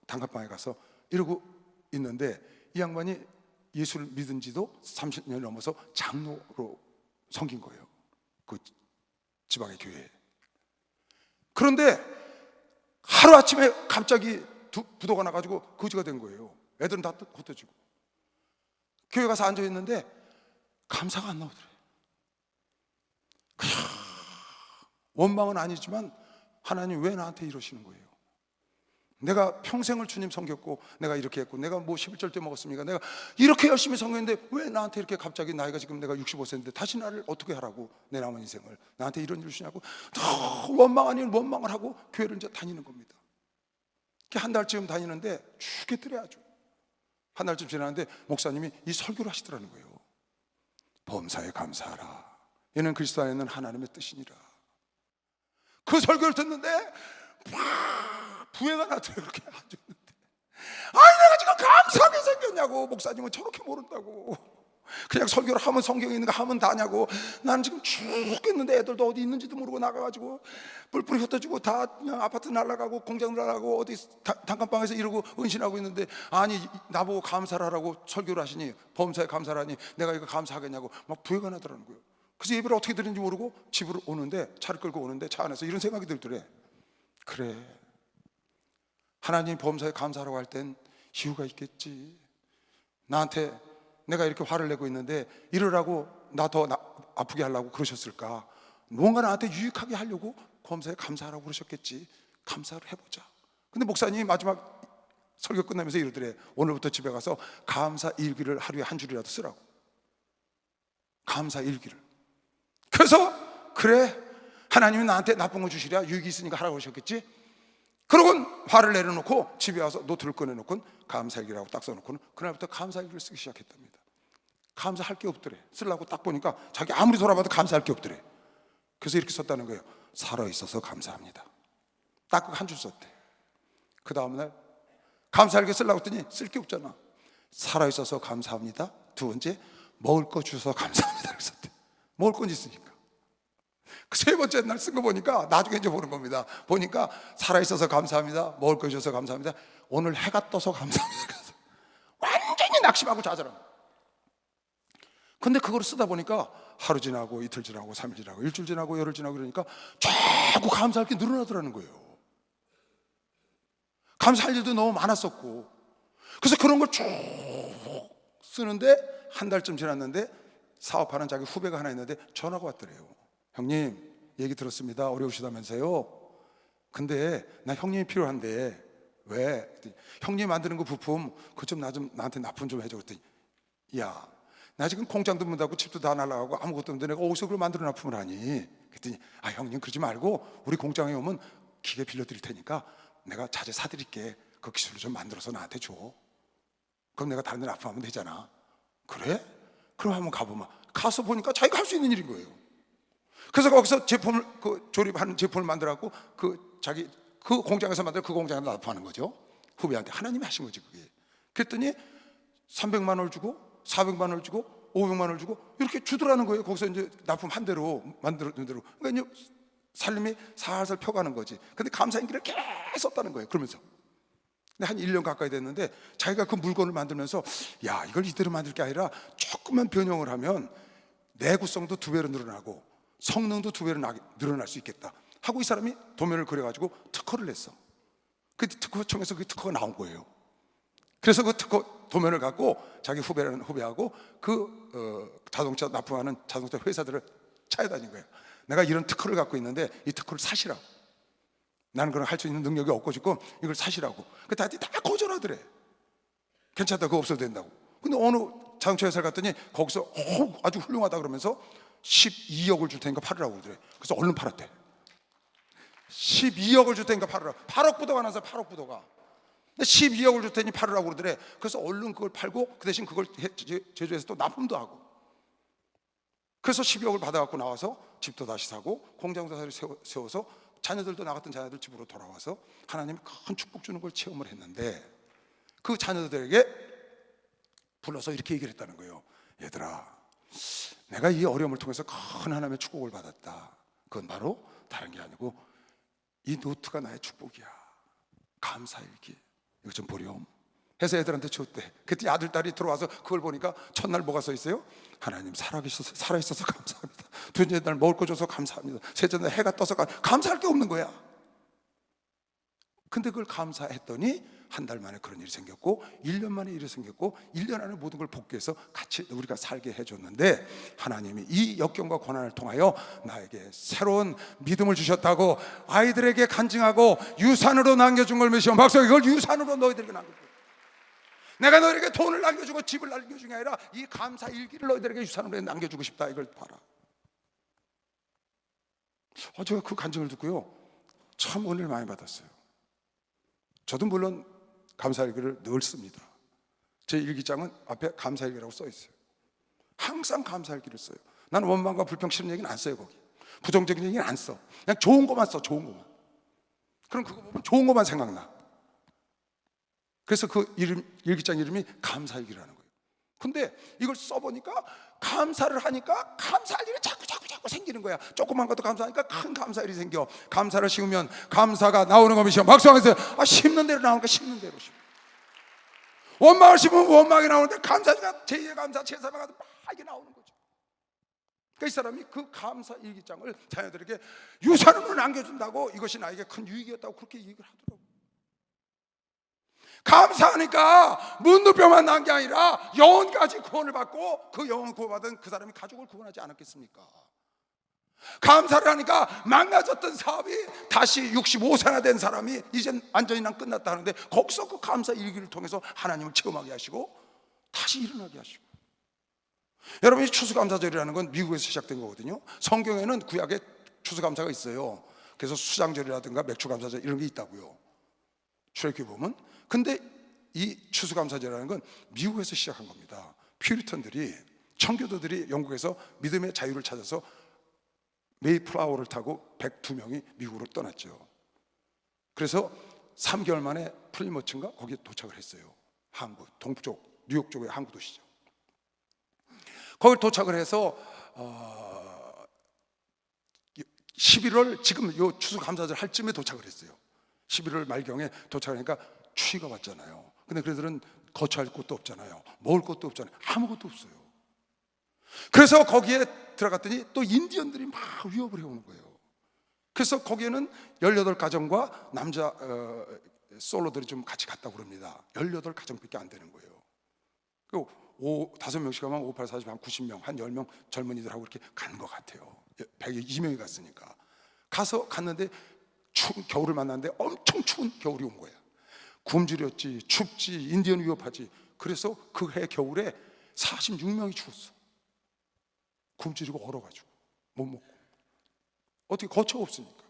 단칸방에 가서 이러고 있는데, 이 양반이 예수를 믿은 지도 30년이 넘어서 장로로 섬긴 거예요, 그 지방의 교회에. 그런데 하루아침에 갑자기 부도가 나가지고 거지가 된 거예요. 애들은 다 흩어지고. 교회 가서 앉아있는데 감사가 안 나오더래요. 원망은 아니지만 하나님 왜 나한테 이러시는 거예요? 내가 평생을 주님 섬겼고, 내가 이렇게 했고, 내가 뭐 11절 때 먹었습니까? 내가 이렇게 열심히 섬겼는데 왜 나한테 이렇게 갑자기, 나이가 지금 내가 65세인데 다시 나를 어떻게 하라고, 내 남은 인생을 나한테 이런 일을 주냐고 원망 아니면 원망을 하고 교회를 이제 다니는 겁니다. 한 달쯤 다니는데 죽겠더래, 아주. 한 달쯤 지났는데 목사님이 이 설교를 하시더라는 거예요. 범사에 감사하라, 이는 그리스도 안에 있는 하나님의 뜻이니라. 그 설교를 듣는데 부해가 나더라고요. 그렇게 앉았는데, 아니 내가 지금 감사하게 생겼냐고, 목사님은 저렇게 모른다고. 그냥 설교를 하면 성경에 있는 거 하면 다냐고. 나는 지금 죽겠는데 애들도 어디 있는지도 모르고 나가가지고 뿔뿔이 흩어지고 다 그냥 아파트 날아가고 공장 날아가고 어디 단칸방에서 이러고 은신하고 있는데, 아니 나보고 감사를 하라고 설교를 하시니, 범사에 감사를 하니 내가 이거 감사하겠냐고 막 부회가 나더라는 거예요. 그래서 예배를 어떻게 드리는지 모르고 집으로 오는데, 차를 끌고 오는데 차 안에서 이런 생각이 들더래. 그래, 하나님 범사에 감사하라고 할 땐 이유가 있겠지. 나한테 내가 이렇게 화를 내고 있는데 이러라고 나 더 아프게 하려고 그러셨을까? 뭔가 나한테 유익하게 하려고 범사에 감사하라고 그러셨겠지. 감사를 해보자. 근데 목사님이 마지막 설교 끝나면서 이러더래. 오늘부터 집에 가서 감사 일기를 하루에 한 줄이라도 쓰라고. 감사 일기를. 그래서 그래, 하나님이 나한테 나쁜 거 주시랴, 유익이 있으니까 하라고 그러셨겠지. 그러고는 화를 내려놓고 집에 와서 노트를 꺼내놓고 감사일기라고 딱 써놓고는 그날부터 감사일기를 쓰기 시작했답니다. 감사할 게 없더래. 쓰려고 딱 보니까 자기 아무리 돌아봐도 감사할 게 없더래. 그래서 이렇게 썼다는 거예요. 살아있어서 감사합니다. 딱 한 줄 썼대. 그 다음날 감사일기 쓰려고 했더니 쓸 게 없잖아. 살아있어서 감사합니다. 두 번째, 먹을 거 주셔서 감사합니다. 썼대. 먹을 건 있으니까. 그 세 번째 날 쓴 거 보니까 나중에 이제 보는 겁니다. 보니까 살아있어서 감사합니다. 먹을 거 주셔서 감사합니다. 오늘 해가 떠서 감사합니다. 완전히 낙심하고 좌절한 거예요. 근데 그걸 쓰다 보니까 하루 지나고 이틀 지나고 3일 지나고 일주일 지나고 열흘 지나고 그러니까 자꾸 감사할 게 늘어나더라는 거예요. 감사할 일도 너무 많았었고. 그래서 그런 걸 쭉 쓰는데 한 달쯤 지났는데 사업하는 자기 후배가 하나 있는데 전화가 왔더래요. 형님, 얘기 들었습니다. 어려우시다면서요. 근데 나 형님이 필요한데. 왜? 형님 만드는 거 부품 그거 좀 나한테 납품 좀 해줘. 그랬더니, 야, 나 지금 공장도 문 닫고 집도 다 날아가고 아무것도 없는데 내가 어디서 그걸 만들어 납품을 하니? 그랬더니, 아, 형님 그러지 말고 우리 공장에 오면 기계 빌려드릴 테니까 내가 자재 사드릴게. 그 기술로 좀 만들어서 나한테 줘. 그럼 내가 다른 데 납품하면 되잖아. 그래? 그럼 한번 가보면. 가서 보니까 자기가 할 수 있는 일인 거예요. 그래서 거기서 제품을, 그 조립하는 제품을 만들어갖고 자기 그 공장에서 만들어 그 공장에 납품하는 거죠. 후배한테. 하나님이 하신 거지 그게. 그랬더니 300만 원을 주고 400만 원을 주고 500만 원을 주고 이렇게 주더라는 거예요. 거기서 이제 납품 한 대로 만드는 대로. 그러니까 이제 살림이 살살 펴가는 거지. 근데 감사인기를 계속 썼다는 거예요. 그러면서. 근데 한 1년 가까이 됐는데 자기가 그 물건을 만들면서, 야, 이걸 이대로 만들 게 아니라 조금만 변형을 하면 내구성도 2배로 늘어나고 성능도 2배로 늘어날 수 있겠다 하고 이 사람이 도면을 그려가지고 특허를 냈어. 그 특허청에서 그 특허가 나온 거예요. 그래서 그 특허 도면을 갖고 자기 후배하고 자동차 납품하는 자동차 회사들을 찾아다닌 거예요. 내가 이런 특허를 갖고 있는데 이 특허를 사시라고. 나는 그런 할 수 있는 능력이 없고 싶고 이걸 사시라고. 그 다들 다 거절하더래. 괜찮다, 그거 없어도 된다고. 근데 어느 자동차 회사를 갔더니 거기서 아주 훌륭하다 그러면서 12억을 줄 테니까 팔으라고 그러더래. 그래서 얼른 팔았대. 12억을 줄 테니까 팔으라고. 8억 부도가 나서 8억 부도가. 12억을 줄 테니 팔으라고 그러더래. 그래서 얼른 그걸 팔고 그 대신 그걸 제조해서 또 납품도 하고. 그래서 12억을 받아갖고 나와서 집도 다시 사고 공장도 다시 세워서 자녀들도 나갔던 자녀들 집으로 돌아와서 하나님이 큰 축복 주는 걸 체험을 했는데, 그 자녀들에게 불러서 이렇게 얘기를 했다는 거예요. 얘들아, 내가 이 어려움을 통해서 큰 하나님의 축복을 받았다. 그건 바로 다른 게 아니고 이 노트가 나의 축복이야. 감사일기. 이거 좀 보렴 해서 애들한테 줬대. 그때 아들, 딸이 들어와서 그걸 보니까 첫날 뭐가 써 있어요? 하나님 살아있어서 감사합니다. 둘째 날 먹을 거 줘서 감사합니다. 셋째 날 해가 떠서 감사할 게 없는 거야. 근데 그걸 감사했더니 한 달 만에 그런 일이 생겼고 1년 만에 일이 생겼고 1년 안에 모든 걸 복귀해서 같이 우리가 살게 해줬는데, 하나님이 이 역경과 고난을 통하여 나에게 새로운 믿음을 주셨다고 아이들에게 간증하고 유산으로 남겨준 걸 믿으시면 박수. 이걸 유산으로 너희들에게 남겨준 거야. 내가 너희에게 돈을 남겨주고 집을 남겨준 게 아니라 이 감사 일기를 너희들에게 유산으로 남겨주고 싶다. 이걸 봐라. 제가 그 간증을 듣고요 참 은혜를 많이 받았어요. 저도 물론 감사일기를 늘 씁니다. 제 일기장은 앞에 감사일기라고 써 있어요. 항상 감사일기를 써요. 나는 원망과 불평 싫은 얘기는 안 써요. 거기 부정적인 얘기는 안 써. 그냥 좋은 것만 써. 좋은 것만. 그럼 그거 보면 좋은 것만 생각나. 그래서 그 일기장 이름이 감사일기라는 거예요. 근데 이걸 써보니까 감사를 하니까 감사할 일이 자꾸 생기는 거야. 조그만 것도 감사하니까 큰 감사일이 생겨. 감사를 심으면 감사가 나오는 겁니다. 박수 한번 주세요. 심는 대로 나오니까 심는 대로 심어. 원망을 심으면 원망이 나오는데 감사가 제2의 감사, 제3의 감사 막 이게 나오는 거죠. 그러니까 이 사람이 그 감사 일기장을 자녀들에게 유산으로 남겨준다고, 이것이 나에게 큰 유익이었다고 그렇게 얘기를 하더라고요. 감사하니까 문둥병만 난 게 아니라 영혼까지 구원을 받고, 그 영혼 구원받은 그 사람이 가족을 구원하지 않았겠습니까? 감사를 하니까 망가졌던 사업이 다시 65세나 된 사람이 이제 완전히 난 끝났다 하는데, 거기서 그 감사 일기를 통해서 하나님을 체험하게 하시고 다시 일어나게 하시고. 여러분이 추수감사절이라는 건 미국에서 시작된 거거든요. 성경에는 구약에 추수감사가 있어요. 그래서 수장절이라든가 맥주감사절 이런 게 있다고요, 출애굽기 보면. 근데 이 추수감사절이라는 건 미국에서 시작한 겁니다. 퓨리턴들이, 청교도들이 영국에서 믿음의 자유를 찾아서 메이플라워를 타고 102명이 미국으로 떠났죠. 그래서 3개월 만에 플리머츠인가 거기에 도착을 했어요. 항구, 동쪽 뉴욕 쪽의 항구 도시죠. 거기 도착을 해서 11월, 지금 요 추수감사절 할 쯤에 도착을 했어요. 11월 말경에 도착하니까 추위가 왔잖아요. 근데 그들은 거처할 곳도 없잖아요. 먹을 것도 없잖아요. 아무것도 없어요. 그래서 거기에 들어갔더니 또 인디언들이 막 위협을 해오는 거예요. 그래서 거기에는 18가정과 남자 솔로들이 좀 같이 갔다고 그럽니다. 18가정밖에 안 되는 거예요. 그 5명씩 가면 5, 8, 40, 한 90명, 한 10명 젊은이들하고 이렇게 간 것 같아요. 102명이 갔으니까. 갔는데 겨울을 만났는데 엄청 추운 겨울이 온 거예요. 굶주렸지, 춥지, 인디언 위협하지. 그래서 그 해 겨울에 46명이 죽었어. 굶주리고 얼어가지고 못 먹고. 어떻게 거처가 없으니까.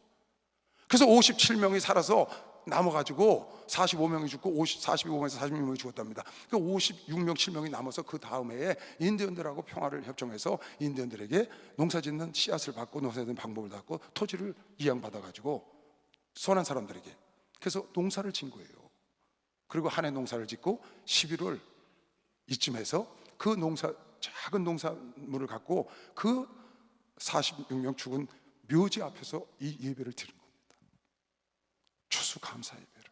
그래서 57명이 살아서 남아가지고 45명이 죽고 45명에서 46명이 죽었답니다. 그 56명, 7명이 남아서 그 다음 해에 인디언들하고 평화를 협정해서 인디언들에게 농사짓는 씨앗을 받고 농사짓는 방법을 받고 토지를 이양받아가지고 선한 사람들에게, 그래서 농사를 진 거예요. 그리고 한 해 농사를 짓고 11월 이쯤 해서 그 농사, 작은 농산물을 갖고 그 46명 죽은 묘지 앞에서 이 예배를 드린 겁니다. 추수감사 예배를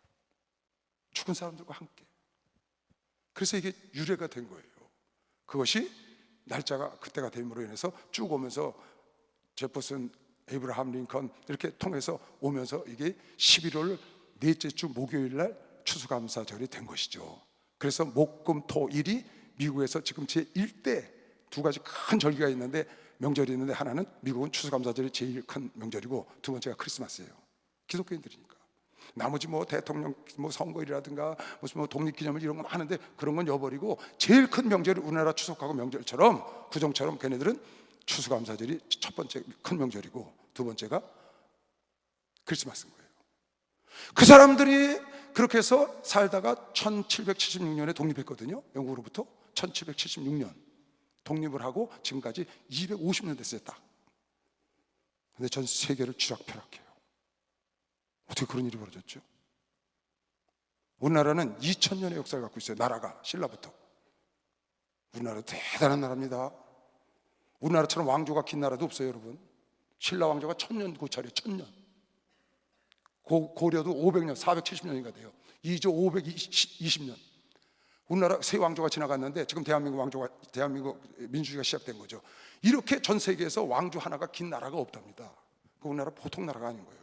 죽은 사람들과 함께. 그래서 이게 유래가 된 거예요. 그것이 날짜가 그때가 됨으로 인해서 쭉 오면서 제퍼슨, 에이브라함 링컨 이렇게 통해서 오면서 이게 11월 넷째 주 목요일 날 추수감사절이 된 것이죠. 그래서 목, 금, 토, 일이 미국에서 지금 제1대 두 가지 큰 절기가 있는데, 명절이 있는데, 하나는 미국은 추수감사절이 제일 큰 명절이고 두 번째가 크리스마스예요. 기독교인들이니까. 나머지 뭐 대통령 뭐 선거일이라든가 무슨 뭐 독립기념일 이런 거 하는데 그런 건 여버리고, 제일 큰 명절이 우리나라 추석하고 명절처럼, 구정처럼 걔네들은 추수감사절이 첫 번째 큰 명절이고 두 번째가 크리스마스인 거예요. 그 사람들이 그렇게 해서 살다가 1776년에 독립했거든요. 영국으로부터 1776년 독립을 하고 지금까지 250년 됐어요, 딱. 근데 전 세계를 쥐락펴락해요. 어떻게 그런 일이 벌어졌죠? 우리나라는 2000년의 역사를 갖고 있어요. 나라가, 신라부터. 우리나라 대단한 나라입니다. 우리나라처럼 왕조가 긴 나라도 없어요, 여러분. 신라 왕조가 1000년 고찰이에요. 1000년. 고려도 500년, 470년인가 돼요. 2조 520년. 우리나라 세 왕조가 지나갔는데 지금 대한민국 민주주의가 시작된 거죠. 이렇게 전 세계에서 왕조 하나가 긴 나라가 없답니다. 그 우리나라 보통 나라가 아닌 거예요.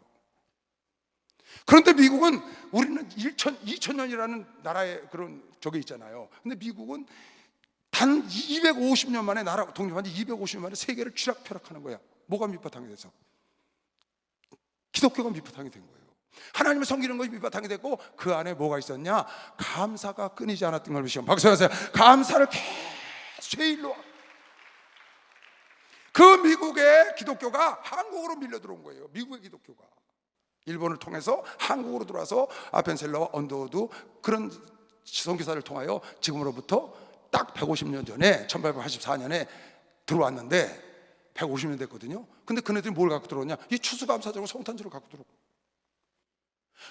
그런데 미국은, 우리는 2000년이라는 나라의 그런 적이 있잖아요. 근데 미국은 단 250년 만에, 나라 독립한 지 250년 만에 세계를 쥐락펴락하는 거야. 뭐가 밑바탕이 돼서? 기독교가 밑바탕이 된 거예요. 하나님을 섬기는 것이 밑바탕이 됐고, 그 안에 뭐가 있었냐? 감사가 끊이지 않았던 걸 보시면, 박수하세요. 감사를 계속 제일로. 그 미국의 기독교가 한국으로 밀려 들어온 거예요. 미국의 기독교가 일본을 통해서 한국으로 들어와서 아펜셀러와 언더우드 그런 선교사를 통하여 지금으로부터 딱 150년 전에 1884년에 들어왔는데 150년 됐거든요. 근데 그네들이 뭘 갖고 들어오냐? 이 추수감사절과 성탄절을 갖고 들어오고,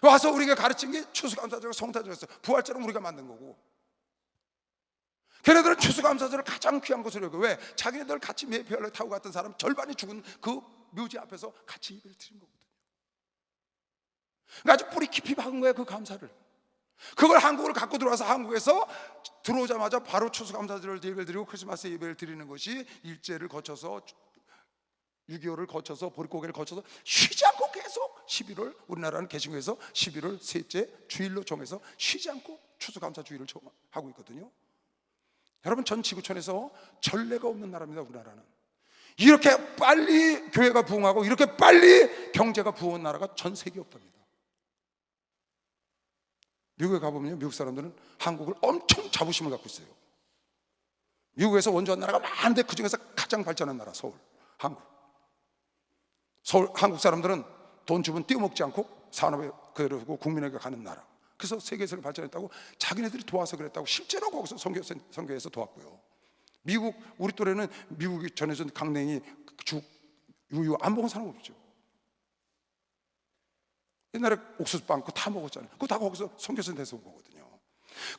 와서 우리가 가르친 게 추수감사절과 성탄절이었어요. 부활절은 우리가 만든 거고. 걔네들은 추수감사절을 가장 귀한 것으로 여겨. 왜? 자기네들 같이 매표를 타고 갔던 사람 절반이 죽은 그 묘지 앞에서 같이 예배를 드린 거거든요. 그러니까 아주 뿌리 깊이 박은 거예요, 그 감사를. 그걸 한국을 갖고 들어와서 한국에서 들어오자마자 바로 추수감사절을 예배를 드리고 크리스마스 예배를 드리는 것이 일제를 거쳐서 6.25를 거쳐서 보릿고개를 거쳐서 쉬지 않고 계속 11월, 우리나라는 개신교에서 11월 셋째 주일로 정해서 쉬지 않고 추수감사 주일을 하고 있거든요. 여러분, 전 지구촌에서 전례가 없는 나라입니다. 우리나라는 이렇게 빨리 교회가 부흥하고 이렇게 빨리 경제가 부흥한 나라가 전 세계에 없답니다. 미국에 가보면요, 미국 사람들은 한국을 엄청 자부심을 갖고 있어요. 미국에서 원조한 나라가 많은데 그 중에서 가장 발전한 나라 서울, 한국 사람들은 돈 주면 떼어먹지 않고 산업에 그리고 국민에게 가는 나라. 그래서 세계에서 발전했다고 자기네들이 도와서 그랬다고 실제로 거기서 선교에서 도왔고요. 미국, 우리 또래는 미국이 전해준 강냉이, 죽, 우유 안 먹은 사람 없죠. 옛날에 옥수수빵 그거 다 먹었잖아요. 그거 다 거기서 선교선에서 온 거거든요.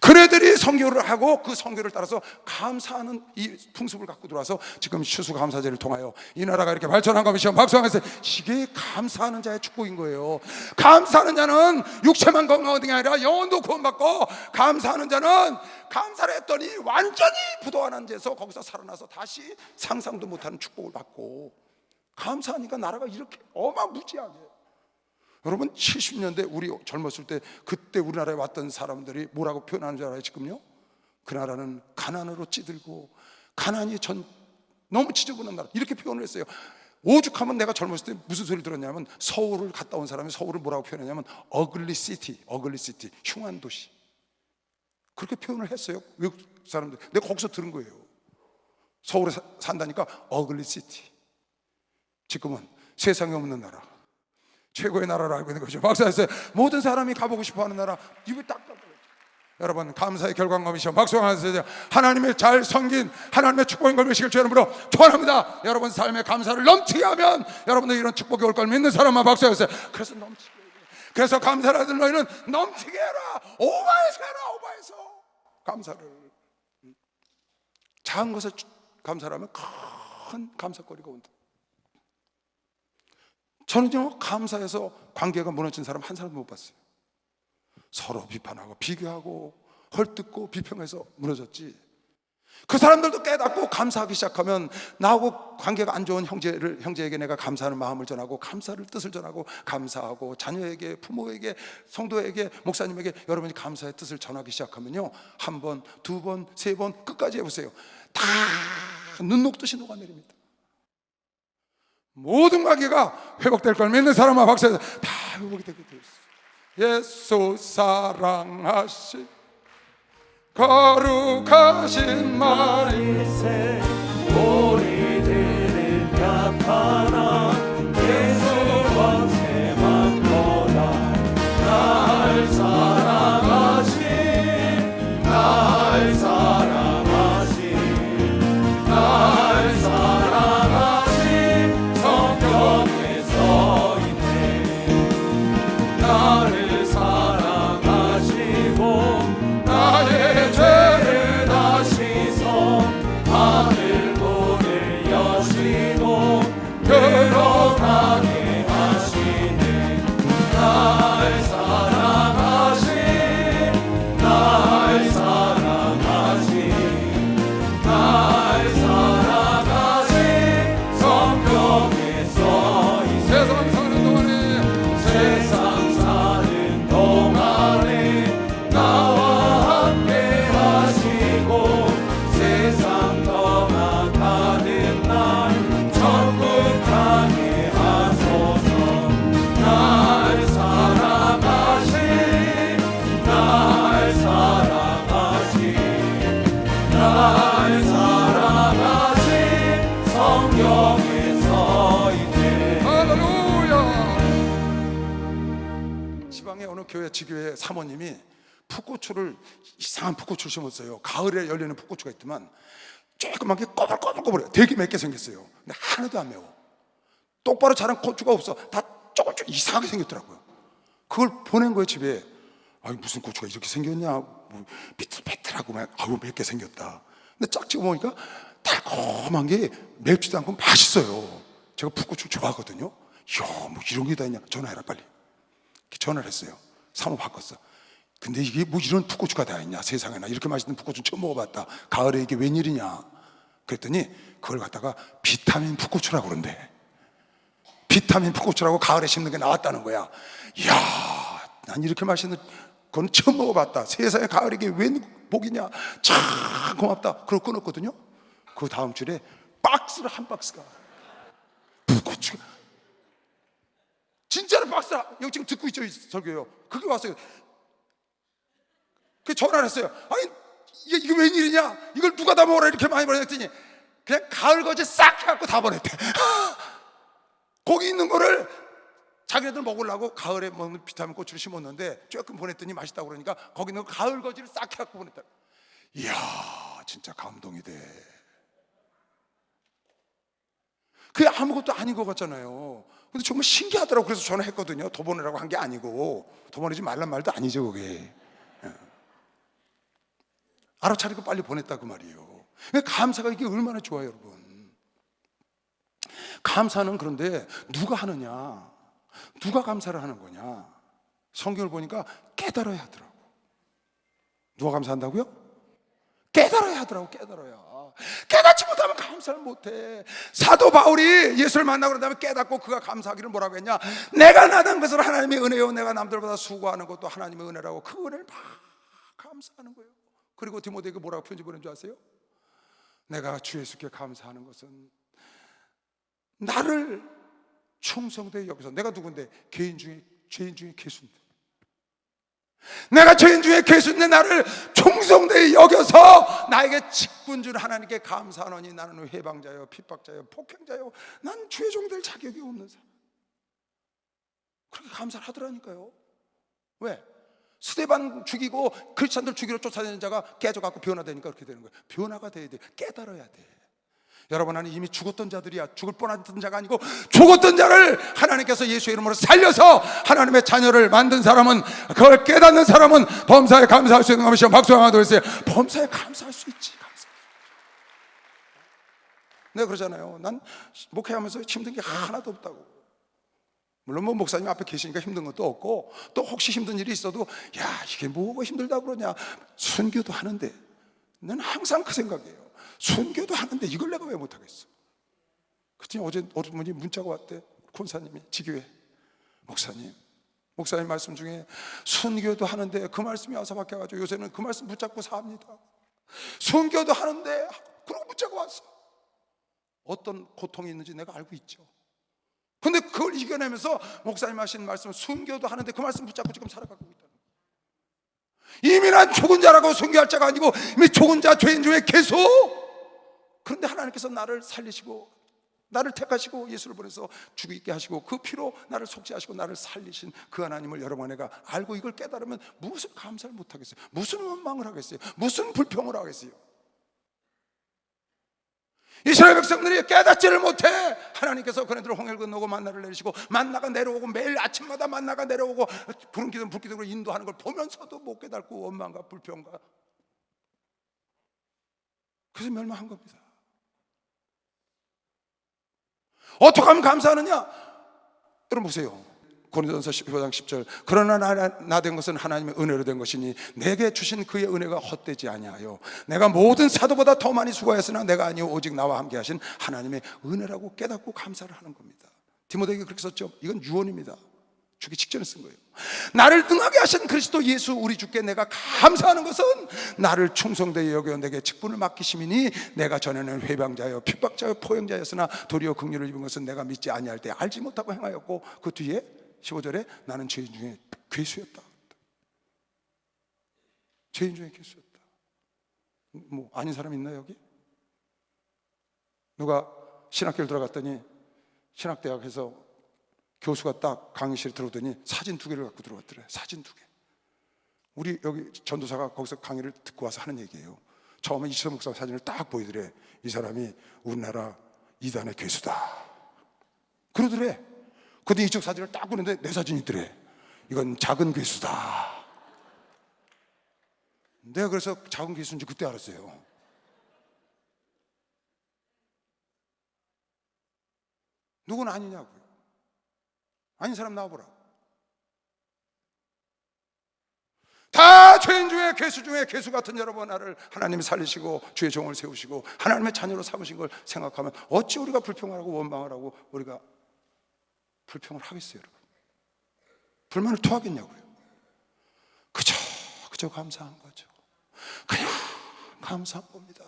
그네들이 선교를 하고 그 선교를 따라서 감사하는 이 풍습을 갖고 들어와서 지금 추수감사제를 통하여 이 나라가 이렇게 발전한 것이요. 박수하면서 이게 감사하는 자의 축복인 거예요. 감사하는 자는 육체만 건강한 게 아니라 영혼도 구원받고, 감사하는 자는 감사를 했더니 완전히 부도하는 데서 거기서 살아나서 다시 상상도 못하는 축복을 받고, 감사하니까 나라가 이렇게 어마무지하게. 여러분, 70년대 우리 젊었을 때 그때 우리나라에 왔던 사람들이 뭐라고 표현하는 줄 알아요? 지금요? 그 나라는 가난으로 찌들고 가난이 너무 지저분한 나라, 이렇게 표현을 했어요. 오죽하면 내가 젊었을 때 무슨 소리 들었냐면, 서울을 갔다 온 사람이 서울을 뭐라고 표현했냐면 어글리 시티, 흉한 도시, 그렇게 표현을 했어요, 외국 사람들. 내가 거기서 들은 거예요. 서울에 산다니까 어글리 시티. 지금은 세상에 없는 나라, 최고의 나라로 알고 있는 거죠. 박수하세요. 모든 사람이 가보고 싶어하는 나라, 입을 딱 닫아요. 여러분, 감사의 결과감이시죠. 박수하세요. 하나님의 잘 섬긴 하나님의 축복인 걸 믿으시길 주의 이름으로 축원합니다. 여러분 삶의 감사를 넘치게 하면 여러분들 이런 축복이 올 걸 믿는 사람만 박수하세요. 그래서 넘치게 해요. 그래서 감사를 하는 너희는 넘치게 해라. 오바해서 해라. 오바해서 감사를. 작은 것에 감사를 하면 큰 감사거리가 온다. 저는요, 감사해서 관계가 무너진 사람 한 사람도 못 봤어요. 서로 비판하고 비교하고 헐뜯고 비평해서 무너졌지. 그 사람들도 깨닫고 감사하기 시작하면 나하고 관계가 안 좋은 형제에게 내가 감사하는 마음을 전하고 감사를 뜻을 전하고, 감사하고 자녀에게, 부모에게, 성도에게, 목사님에게 여러분이 감사의 뜻을 전하기 시작하면요, 한 번, 두 번, 세 번, 끝까지 해보세요. 다 눈 녹듯이 녹아내립니다. 모든 관계가 회복될 걸 믿는 사람만 박수해서 다 회복이 되게 되어 있어요. 예수 사랑하시 거룩하신 말이세, 우리들은 약하나 예수 권세 많도다. 날 사랑하신, 날 사랑하신, 날 사랑하신 성경에 써있네. 나를 사랑하시고 나의 죄를 다시서 하늘 문을 여시고 들어가게 하시네. 날 사랑하신, 날 사랑하신, 날 사랑하신 성경에 써있네. 세상 사는 동안에 나와 함께 하시고 세상 떠나가는 날 천국하게 하소서. 날 사랑하신, 날 사랑하신, 날 사랑하신 성경에 써있네. 할렐루야. 지방의 어느 교회 지교회 사모님이 풋고추를, 이상한 풋고추를 심었어요. 가을에 열리는 풋고추가 있지만 조그맣게 꼬불꼬불꼬불해요. 되게 맵게 생겼어요. 근데 하나도 안 매워. 똑바로 자란 고추가 없어. 다 조금 이상하게 생겼더라고요. 그걸 보낸 거예요, 집에. 아니, 무슨 고추가 이렇게 생겼냐, 뭐 비틀비틀하고 막, 아유 맵게 생겼다. 근데 쫙 찍어 먹으니까 달콤한 게 맵지도 않고 맛있어요. 제가 풋고추 좋아하거든요. 이야, 뭐 이런 게 다 있냐. 전화해라 빨리. 전화를 했어요. 사모 바꿨어. 근데 이게 뭐 이런 풋고추가 다 있냐 세상에나. 이렇게 맛있는 풋고추 처음 먹어봤다. 가을에 이게 웬일이냐. 그랬더니 그걸 갖다가 비타민 풋고추라고 그런대. 비타민 풋고추라고 가을에 심는 게 나왔다는 거야. 이야, 난 이렇게 맛있는 건 처음 먹어봤다. 세상에 가을에 이게 웬 복이냐. 참 고맙다. 그걸 끊었거든요. 그 다음 주에 박스를 한 박스가 풋고추가 진짜로 박스를, 여기 지금 듣고 있죠 설교요. 그게 왔어요. 그 전화를 했어요. 아니 이게 웬일이냐, 이걸 누가 다 먹으라 이렇게 많이 보냈더니 그냥 가을 거지 싹 해갖고 다 보냈대. 거기 있는 거를 자기네들 먹으려고 가을에 먹는 비타민 고추를 심었는데 조금 보냈더니 맛있다고 그러니까 거기 있는 거 가을 거지를 싹 해갖고 보냈다. 이야, 진짜 감동이 돼. 그게 아무것도 아닌 것 같잖아요. 근데 정말 신기하더라고. 그래서 전화했거든요. 더 보내라고 한 게 아니고, 더 보내지 말란 말도 아니죠 그게. 알아차리고 빨리 보냈다 그 말이에요. 감사가 이게 얼마나 좋아요 여러분. 감사는 그런데 누가 하느냐, 누가 감사를 하는 거냐. 성경을 보니까 깨달아야 하더라고. 누가 감사한다고요? 깨달아야 하더라고. 깨닫지 못하면 감사를 못해. 사도 바울이 예수를 만나고 난 다음에 깨닫고 그가 감사하기를 뭐라고 했냐. 내가 나단 것을 하나님의 은혜요, 내가 남들보다 수고하는 것도 하나님의 은혜라고. 그 은혜를 막 감사하는 거예요. 그리고 디모데에게 뭐라고 편지 보낸 줄 아세요? 내가 주 예수께 감사하는 것은 나를 충성되이 여기서, 내가 누군데? 죄인 중에 괴수인데, 내가 죄인 중에 괴수인데 나를 충성되이 여겨서 나에게 직분 준 하나님께 감사하노니 나는 회방자요 핍박자요 폭행자요 난 주의 종될 자격이 없는 사람. 그렇게 감사를 하더라니까요. 왜? 스데반 죽이고 크리스찬들 죽이러 쫓아다니는 자가 깨져갖고 변화되니까 그렇게 되는 거예요. 변화가 돼야 돼. 깨달아야 돼. 여러분, 나는 이미 죽었던 자들이야. 죽을 뻔했던 자가 아니고 죽었던 자를 하나님께서 예수의 이름으로 살려서 하나님의 자녀를 만든 사람은, 그걸 깨닫는 사람은 범사에 감사할 수 있는 것이요. 박수 한번 더 해주세요. 범사에 감사할 수 있지. 내가 그러잖아요. 난 목회하면서 힘든 게 하나도 없다고. 물론 뭐 목사님 앞에 계시니까 힘든 것도 없고, 또 혹시 힘든 일이 있어도 야, 이게 뭐가 힘들다고 그러냐. 순교도 하는데, 나는 항상 그 생각이에요. 순교도 하는데 이걸 내가 왜 못하겠어. 그랬더니 어제 어떤 분이 문자가 왔대. 권사님이 지교회 목사님 말씀 중에 순교도 하는데, 그 말씀이 와서 바뀌어가지고 요새는 그 말씀 붙잡고 삽니다. 순교도 하는데 그러고 문자가 왔어. 어떤 고통이 있는지 내가 알고 있죠. 근데 그걸 이겨내면서 목사님 하신 말씀, 순교도 하는데 그 말씀 붙잡고 지금 살아가고 있다는 거예요. 이미 난 죽은 자라고 순교할 자가 아니고 이미 죽은 자, 죄인 중에 계속. 그런데 하나님께서 나를 살리시고 나를 택하시고 예수를 보내서 죽게 하시고 그 피로 나를 속죄하시고 나를 살리신 그 하나님을 여러분, 내가 알고 이걸 깨달으면 무슨 감사를 못하겠어요? 무슨 원망을 하겠어요? 무슨 불평을 하겠어요? 이스라엘 백성들이 깨닫지를 못해. 하나님께서 그네들을 홍해를 건너고 만나를 내리시고, 만나가 내려오고 매일 아침마다 만나가 내려오고 푸른 기둥 불기둥으로 인도하는 걸 보면서도 못 깨닫고 원망과 불평과, 그래서 멸망한 겁니다. 어떻게 하면 감사하느냐? 여러분 보세요. 고린도전서 15장 10절. 그러나 나 된 것은 하나님의 은혜로 된 것이니 내게 주신 그의 은혜가 헛되지 아니하여 내가 모든 사도보다 더 많이 수고하였으나 내가 아니요 오직 나와 함께 하신 하나님의 은혜라고 깨닫고 감사를 하는 겁니다. 디모데에게 그렇게 썼죠. 이건 유언입니다. 죽기 직전에 쓴 거예요. 나를 능하게 하신 그리스도 예수 우리 주께 내가 감사하는 것은 나를 충성되이 여겨 내게 직분을 맡기심이니 내가 전에는 회방자여 핍박자여 포형자였으나 도리어 긍휼을 입은 것은 내가 믿지 아니할 때 알지 못하고 행하였고, 그 뒤에 15절에 나는 죄인 중에 괴수였다. 죄인 중에 괴수였다. 뭐 아닌 사람 있나요 여기? 누가 신학교를 들어갔더니 신학대학에서 교수가 딱 강의실에 들어오더니 사진 2개를 갖고 들어왔더래. 사진 2개. 우리 여기 전도사가 거기서 강의를 듣고 와서 하는 얘기예요. 처음에 이철 목사 사진을 딱 보이더래. 이 사람이 우리나라 이단의 괴수다 그러더래. 근데 이쪽 사진을 딱 보는데 내 사진이 있더래. 이건 작은 괴수다. 내가 그래서 작은 괴수인지 그때 알았어요. 누구는 아니냐고요. 아닌 사람 나와보라고. 다 죄인 중에 괴수 중에 괴수 같은 여러분 나를 하나님이 살리시고 주의 종을 세우시고 하나님의 자녀로 삼으신 걸 생각하면 어찌 우리가 불평을 하고 원망을 하고 우리가 불평을 하겠어요, 여러분? 불만을 토하겠냐고요. 그저 감사한 거죠. 그냥 감사한 겁니다.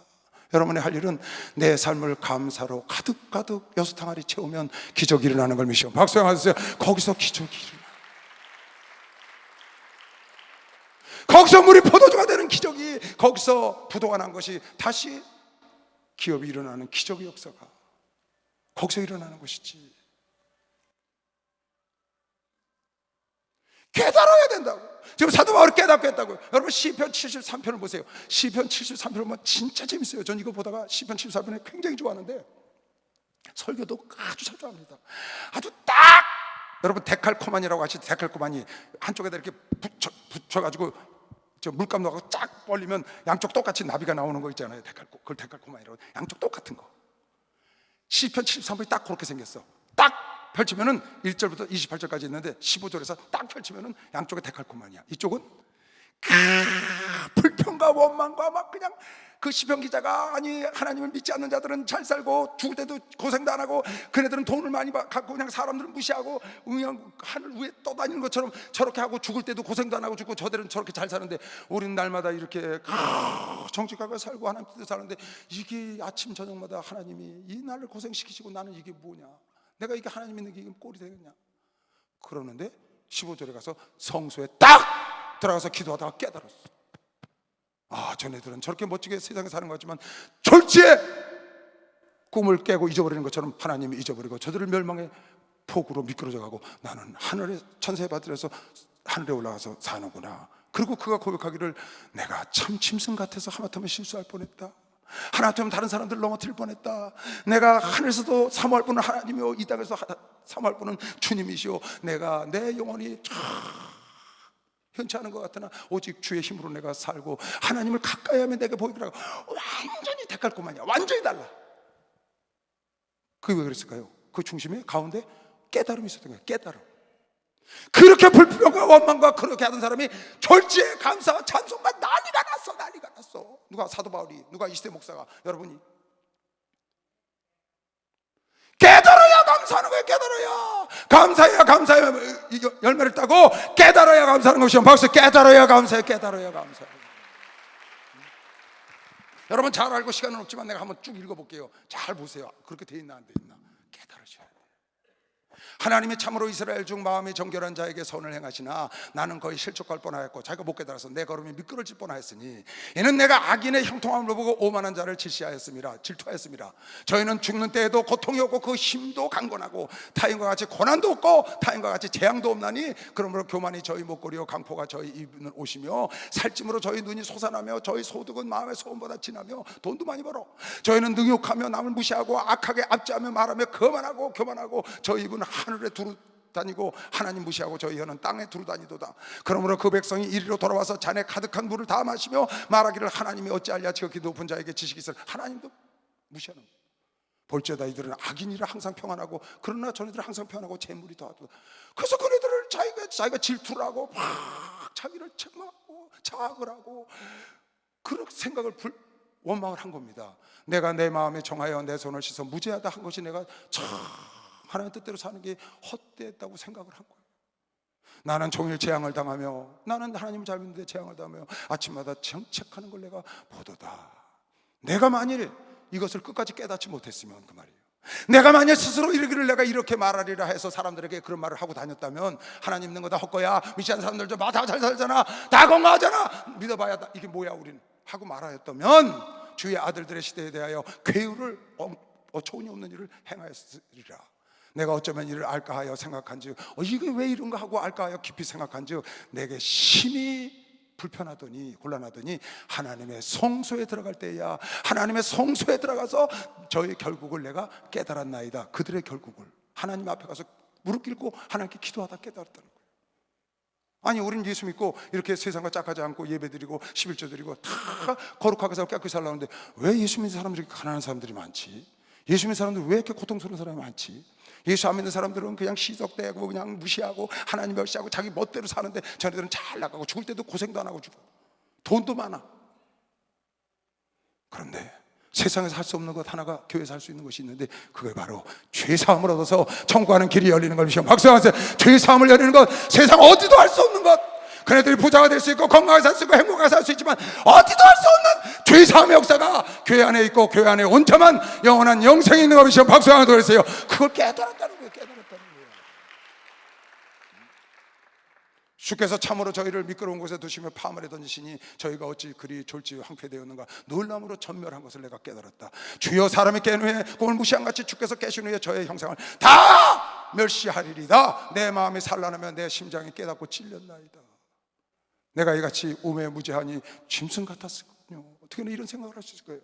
여러분의 할 일은 내 삶을 감사로 가득가득 여섯 항아리 채우면 기적이 일어나는 걸 믿으시오. 박수 한번 주세요. 거기서 기적이 일어나. 거기서 물이 포도주가 되는 기적이, 거기서 부도가 난 것이 다시 기업이 일어나는 기적의 역사가 거기서 일어나는 것이지. 깨달아야 된다고. 지금 사도 바울이 깨닫고 했다고요. 여러분 시편 73편을 보세요. 시편 73편을 보면 진짜 재밌어요. 전 이거 보다가 시편 73편을 굉장히 좋아하는데 설교도 아주 잘 좋아합니다. 아주 딱 여러분 데칼코만이라고 하시죠. 데칼코만이 한쪽에다 이렇게 붙여가지고 저 물감 넣어서 쫙 벌리면 양쪽 똑같이 나비가 나오는 거 있잖아요. 그걸 데칼코만이라고. 양쪽 똑같은 거. 시편 73편이 딱 그렇게 생겼어. 딱 펼치면은 1절부터 28절까지 있는데 15절에서 딱 펼치면은 양쪽에 데칼코만이야. 이쪽은 불평과 원망과 막 그냥 그 시편 기자가 아니 하나님을 믿지 않는 자들은 잘 살고 죽을 때도 고생도 안 하고 그네들은 돈을 많이 갖고 그냥 사람들은 무시하고 그냥 하늘 위에 떠다니는 것처럼 저렇게 하고 죽을 때도 고생도 안 하고 죽고 저들은 저렇게 잘 사는데 우리는 날마다 이렇게 정직하게 살고 하나님 뜻대로 사는데 이게 아침 저녁마다 하나님이 이 날을 고생시키시고 나는 이게 뭐냐, 내가 이게 하나님 믿는 게 이게 꼴이 되겠냐 그러는데 15절에 가서 성소에 딱 들어가서 기도하다가 깨달았어. 아, 저네들은 저렇게 멋지게 세상에 사는 것 같지만 졸지에 꿈을 깨고 잊어버리는 것처럼 하나님이 잊어버리고 저들을 멸망의 폭우로 미끄러져 가고 나는 하늘의 천사의 받들에서 하늘에 올라가서 사는구나. 그리고 그가 고백하기를 내가 참 짐승 같아서 하마터면 실수할 뻔했다. 하나쯤 다른 사람들 넘어뜨릴 뻔했다. 내가 하늘에서도 사모할 분은 하나님이요 이 땅에서 사모할 분은 주님이시오. 내가 내 영혼이 현치 않은 것 같으나 오직 주의 힘으로 내가 살고 하나님을 가까이 하면 내게 보이더라고. 완전히 데칼코만이야. 완전히 달라. 그게 왜 그랬을까요? 그 중심에 가운데 깨달음이 있었던 거예요. 깨달음. 그렇게 불평과 원망과 그렇게 하던 사람이 졸지에 감사와 찬송과 난리가 났어. 난리가 났어. 누가? 사도 바울이. 누가? 이시대 목사가. 여러분이 깨달아야 감사하는 거예요. 깨달아야 감사해야 감사해야 열매를 따고 깨달아야 감사하는 것이요. 박수. 깨달아야 감사해. 깨달아야 감사해. 여러분 잘 알고 시간은 없지만 내가 한번 쭉 읽어볼게요. 잘 보세요. 그렇게 돼 있나 안 돼 있나. 깨달으셔야 돼요. 하나님이 참으로 이스라엘 중 마음이 정결한 자에게 선을 행하시나 나는 거의 실족할 뻔하였고 자기가 못 깨달아서 내 걸음이 미끄러질 뻔하였으니 이는 내가 악인의 형통함을 보고 오만한 자를 질투하였습니다. 저희는 죽는 때에도 고통이 없고 그 힘도 강건하고 타인과 같이 고난도 없고 타인과 같이 재앙도 없나니 그러므로 교만이 저희 목걸이요 강포가 저희 입는 옷이며 살찜으로 저희 눈이 솟아나며 저희 소득은 마음의 소원보다 진하며 돈도 많이 벌어 저희는 능욕하며 남을 무시하고 악하게 압제하며 말하며 교만하고 저희 입은 하늘에 두루 다니고 하나님 무시하고 저희 혀는 땅에 두루 다니도다. 그러므로 그 백성이 이리로 돌아와서 잔에 가득한 물을 다 마시며 말하기를 하나님이 어찌하랴 지극히 높은 자에게 지식이 있을. 하나님도 무시하는 거예요. 볼지어다 이들은 악인이라 항상 평안하고 그러나 저네들은 항상 평안하고 재물이 더하다. 그래서 그네들을 자기가 질투를 하고 막 자기를 책망하고 자학을 하고 그런 생각을 원망을 한 겁니다. 내가 내 마음에 정하여 내 손을 씻어 무죄하다 한 것이 내가 참 하나님 뜻대로 사는 게 헛되었다고 생각을 한 거예요. 나는 종일 재앙을 당하며 나는 하나님 잘 믿는데 재앙을 당하며 아침마다 정책하는 걸 내가 보도다. 내가 만일 이것을 끝까지 깨닫지 못했으면 그 말이에요. 내가 만일 스스로 이르기를 내가 이렇게 말하리라 해서 사람들에게 그런 말을 하고 다녔다면 하나님 있는 거 다 헛거야. 믿지 않는 사람들 좀 다 잘 살잖아. 다 건강하잖아. 믿어봐야 이게 뭐야 우리는 하고 말하였다면 주의 아들들의 시대에 대하여 괴유를 어처구니 없는 일을 행하였으리라. 내가 어쩌면 이를 알까 하여 생각한즉 이게 왜 이런가 하고 알까 하여 깊이 생각한즉 내게 심히 불편하더니 곤란하더니 하나님의 성소에 들어갈 때야 하나님의 성소에 들어가서 저의 결국을 내가 깨달았나이다. 그들의 결국을 하나님 앞에 가서 무릎 꿇고 하나님께 기도하다 깨달았다는 거예요. 아니 우리는 예수 믿고 이렇게 세상과 짝하지 않고 예배드리고 11조 드리고 다 거룩하게 살고 깨끗이 살라는데 왜 예수 믿는 사람들이 가난한 사람들이 많지? 예수 믿는 사람들 왜 이렇게 고통스러운 사람이 많지? 예수 안 믿는 사람들은 그냥 시적대고 그냥 무시하고 하나님 멸시하고 자기 멋대로 사는데, 자기들은 잘 나가고 죽을 때도 고생도 안 하고 죽어. 돈도 많아. 그런데 세상에서 할 수 없는 것 하나가 교회에서 할 수 있는 것이 있는데, 그게 바로 죄사함을 얻어서 천국하는 길이 열리는 걸 미시면 박수하세요. 죄사함을 열리는 것, 세상 어디도 할 수 없는 것. 그네들이 부자가 될 수 있고 건강하게 살 수 있고 행복하게 살 수 있지만 어디도 할 수 없는 죄사함의 역사가 교회 안에 있고, 교회 안에 온전한 영원한 영생이 있는 것 미시면 박수하는 도했어요. 그걸 깨달았다는 거예요. 깨달았다는 거예요. 주께서 참으로 저희를 미끄러운 곳에 두시며 파물에 던지시니 저희가 어찌 그리 졸지 황폐되었는가. 놀람으로 전멸한 것을 내가 깨달았다. 주여, 사람이 깬 후에 꿈을 무시한 같이 주께서 깨신 후에 저의 형상을 다 멸시하리리다. 내 마음이 산란하며 내 심장이 깨닫고 찔렸나이다. 내가 이같이 우매무지하니 짐승 같았었군요. 어떻게 이런 생각을 할 수 있을 거예요?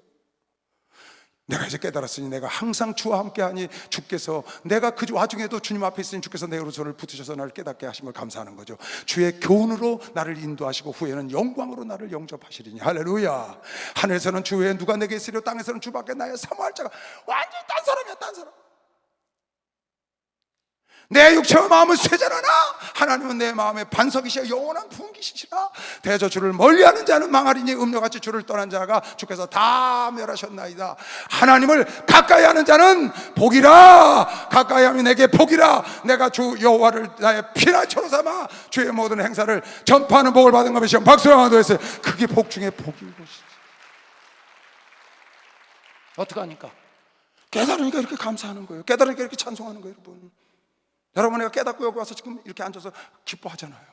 내가 이제 깨달았으니 내가 항상 주와 함께하니, 주께서 내가 그 와중에도 주님 앞에 있으니 주께서 내 오른손을 붙으셔서 나를 깨닫게 하신 걸 감사하는 거죠. 주의 교훈으로 나를 인도하시고 후에는 영광으로 나를 영접하시리니. 할렐루야. 하늘에서는 주 외에 누가 내게 있으려, 땅에서는 주밖에 나의 사모할 자가. 완전히 딴 사람이야, 딴 사람. 내 육체와 마음은 쇠잔하나 하나님은 내 마음의 반석이시여 영원한 부흥기시시라. 대저 주를 멀리하는 자는 망하리니 음료같이 주를 떠난 자가 주께서 다 멸하셨나이다. 하나님을 가까이하는 자는 복이라. 가까이하면 내게 복이라. 내가 주 여호와를 나의 피난처로 삼아 주의 모든 행사를 전파하는 복을 받은 것이시여 박수를 하나 더 했어요. 그게 복 중에 복인 것이지. 어떡하니까? 깨달으니까 이렇게 감사하는 거예요. 깨달으니까 이렇게 찬송하는 거예요. 여러분, 내가 깨닫고 여기 와서 지금 이렇게 앉아서 기뻐하잖아요.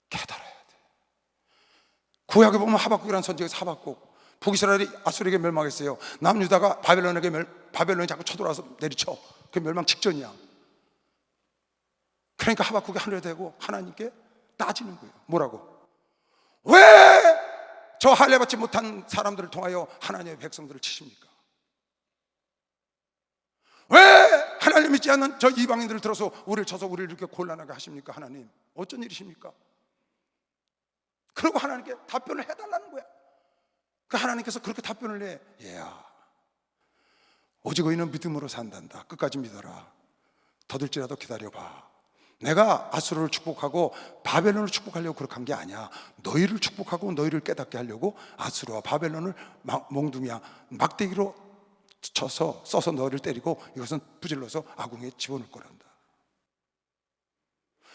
깨달아야 돼. 구약에 보면 하박국이라는 선지자가 하박국, 북이스라엘이 아수르에게 멸망했어요. 남유다가 바벨론이 자꾸 쳐들어와서 내리쳐. 그게 멸망 직전이야. 그러니까 하박국이 하늘에 대고 하나님께 따지는 거예요. 뭐라고? 왜 저 할례받지 못한 사람들을 통하여 하나님의 백성들을 치십니까? 왜 하나님 믿지 않는 저 이방인들을 들어서 우리를 쳐서 우리를 이렇게 곤란하게 하십니까? 하나님, 어쩐 일이십니까? 그리고 하나님께 답변을 해달라는 거야. 그 하나님께서 그렇게 답변을 해. 얘야, 오직 의인은 믿음으로 산단다. 끝까지 믿어라. 더딜지라도 기다려봐. 내가 아수르를 축복하고 바벨론을 축복하려고 그렇게 한 게 아니야. 너희를 축복하고 너희를 깨닫게 하려고 아수르와 바벨론을 몽둥이야 막대기로 써서 너희를 때리고 이것은 부질러서 아궁이에 집어넣을 거란다.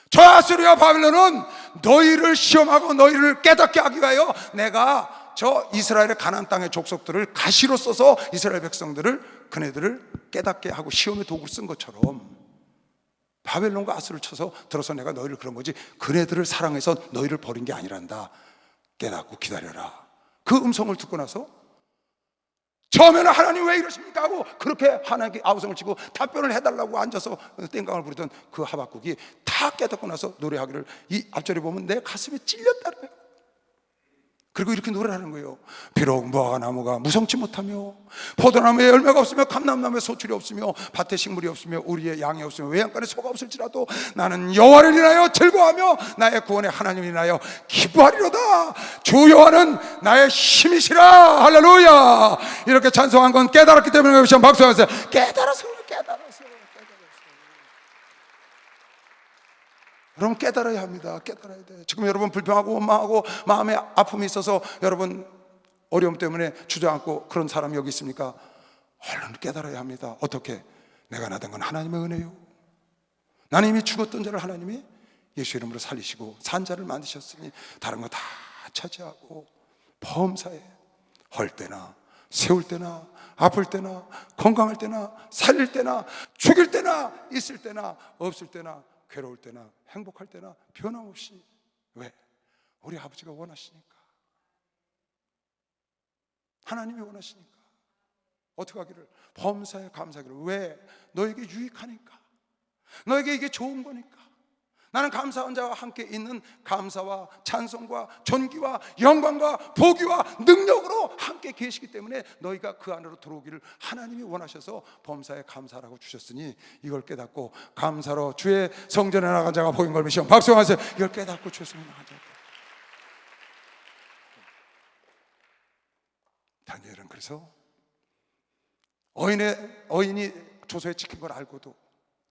저 아수르와 바벨론은 너희를 시험하고 너희를 깨닫게 하기 위하여 내가 저 이스라엘의 가나안 땅의 족속들을 가시로 써서 이스라엘 백성들을, 그네들을 깨닫게 하고 시험의 도구를 쓴 것처럼 바벨론과 아수르를 쳐서 들어서 내가 너희를 그런 거지, 그네들을 사랑해서 너희를 버린 게 아니란다. 깨닫고 기다려라. 그 음성을 듣고 나서 처음에는 하나님 왜 이러십니까 하고 그렇게 하나님께 아우성을 치고 답변을 해달라고 앉아서 땡깡을 부르던 그 하박국이 다 깨닫고 나서 노래하기를, 이 앞절에 보면 내 가슴에 찔렸다는 거예요. 그리고 이렇게 노래하는 거예요. 비록 무화과 나무가 무성치 못하며 포도나무에 열매가 없으며 감람나무에 소출이 없으며 밭에 식물이 없으며 우리의 양이 없으며 외양간에 소가 없을지라도 나는 여호와를 인하여 즐거워하며 나의 구원의 하나님을 인하여 기뻐하리로다. 주 여호와는 나의 힘이시라. 할렐루야. 이렇게 찬송한 건 깨달았기 때문에 박수하세요. 깨달아서. 여러분, 깨달아야 합니다. 깨달아야 돼. 지금 여러분 불평하고 원망하고 마음에 아픔이 있어서 여러분 어려움 때문에 주저앉고 그런 사람이 여기 있습니까? 얼른 깨달아야 합니다. 어떻게? 내가 나된 건 하나님의 은혜요. 나는 이미 죽었던 자를 하나님이 예수 이름으로 살리시고 산 자를 만드셨으니 다른 거 다 차지하고 범사에 헐 때나 세울 때나 아플 때나 건강할 때나 살릴 때나 죽일 때나 있을 때나 없을 때나 괴로울 때나 행복할 때나 변함없이. 왜? 우리 아버지가 원하시니까. 하나님이 원하시니까. 어떻게 하기를? 범사에 감사하기를. 왜? 너에게 유익하니까. 너에게 이게 좋은 거니까. 나는 감사한 자와 함께 있는 감사와 찬송과 존귀와 영광과 보기와 능력으로 함께 계시기 때문에 너희가 그 안으로 들어오기를 하나님이 원하셔서 범사에 감사라고 주셨으니 이걸 깨닫고 감사로 주의 성전에 나간 자가 복인 걸 믿으시오. 박수하세요. 이걸 깨닫고 주의 성전에 나간 자가. 다니엘은 그래서 어인이 조소에 찍힌 걸 알고도,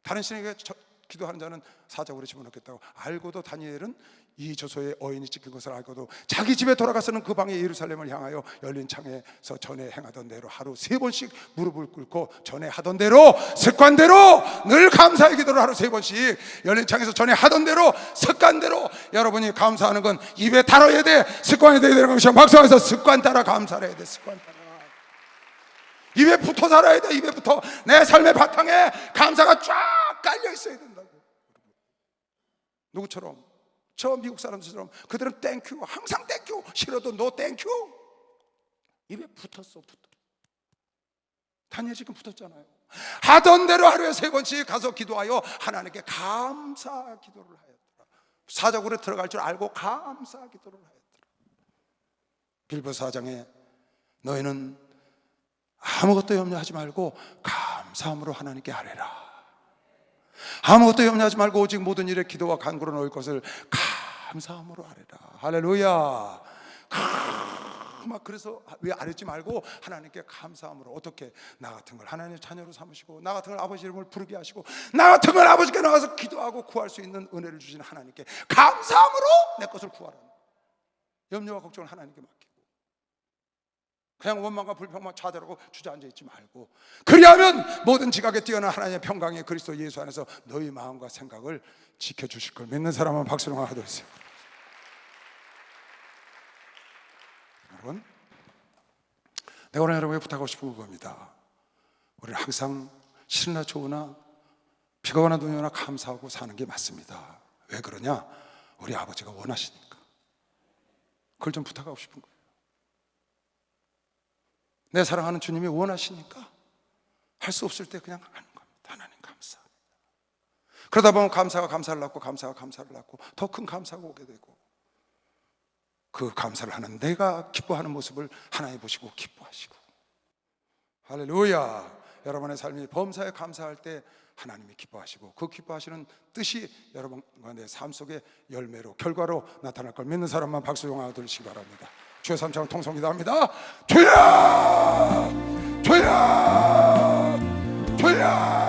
다른 신에게 기도하는 자는 사적으로 집어넣겠다고 알고도, 다니엘은 이 조소에 어인이 찍힌 것을 알고도 자기 집에 돌아가서는 그 방에 예루살렘을 향하여 열린 창에서 전에 행하던 대로 하루 3번씩 무릎을 꿇고 전에 하던 대로 습관대로 늘 감사의 기도를 하루 3번씩 열린 창에서 전에 하던 대로 습관대로. 여러분이 감사하는 건 입에 달아야 돼. 습관이 돼야 되는 것이야. 박수하면서 습관 따라 감사를 해야 돼. 습관 따라. 입에 붙어 살아야 돼. 입에 붙어. 내 삶의 바탕에 감사가 쫙 깔려 있어야 된다고. 누구처럼? 저 미국 사람들처럼 그들은 땡큐, 항상 땡큐, 싫어도 노 땡큐. 입에 붙었어. 다니엘 지금 붙었잖아요. 하던 대로 하루에 3번씩 가서 기도하여 하나님께 감사 기도를 하였더라. 사적으로 들어갈 줄 알고 감사 기도를 하였더라. 빌보 4장에 너희는 아무것도 염려하지 말고 감사함으로 하나님께 아뢰라. 아무것도 염려하지 말고 오직 모든 일에 기도와 간구로 넣을 것을 감사함으로 아뢰라. 할렐루야. 막 그래서 왜 아뢰지 말고 하나님께 감사함으로. 어떻게? 나 같은 걸 하나님의 자녀로 삼으시고, 나 같은 걸 아버지 이름을 부르게 하시고, 나 같은 걸 아버지께 나가서 기도하고 구할 수 있는 은혜를 주신 하나님께 감사함으로 내 것을 구하라. 염려와 걱정을 하나님께 맡기고, 그냥 원망과 불평만 좌절하고 주저앉아 있지 말고, 그리하면 모든 지각에 뛰어난 하나님의 평강이 그리스도 예수 안에서 너희 마음과 생각을 지켜주실 걸 믿는 사람은 박수를 하도록 하세요. 여러분, 내가 오늘 여러분에게 부탁하고 싶은 겁니다. 우리는 항상 싫으나 좋으나 비가 오나 눈이 오나 감사하고 사는 게 맞습니다. 왜 그러냐? 우리 아버지가 원하시니까. 그걸 좀 부탁하고 싶은 거예요. 내 사랑하는 주님이 원하시니까 할 수 없을 때 그냥 하는 겁니다. 하나님 감사합니다. 그러다 보면 감사가 감사를 낳고, 감사가 감사를 낳고 더 큰 감사가 오게 되고, 그 감사를 하는 내가 기뻐하는 모습을 하나님 보시고 기뻐하시고. 할렐루야. 여러분의 삶이 범사에 감사할 때 하나님이 기뻐하시고, 그 기뻐하시는 뜻이 여러분과 내 삶 속에 열매로, 결과로 나타날 걸 믿는 사람만 박수 영광 들으시기 바랍니다. 주의 삼창을 통성 기도합니다. 주여! 주여! 주여!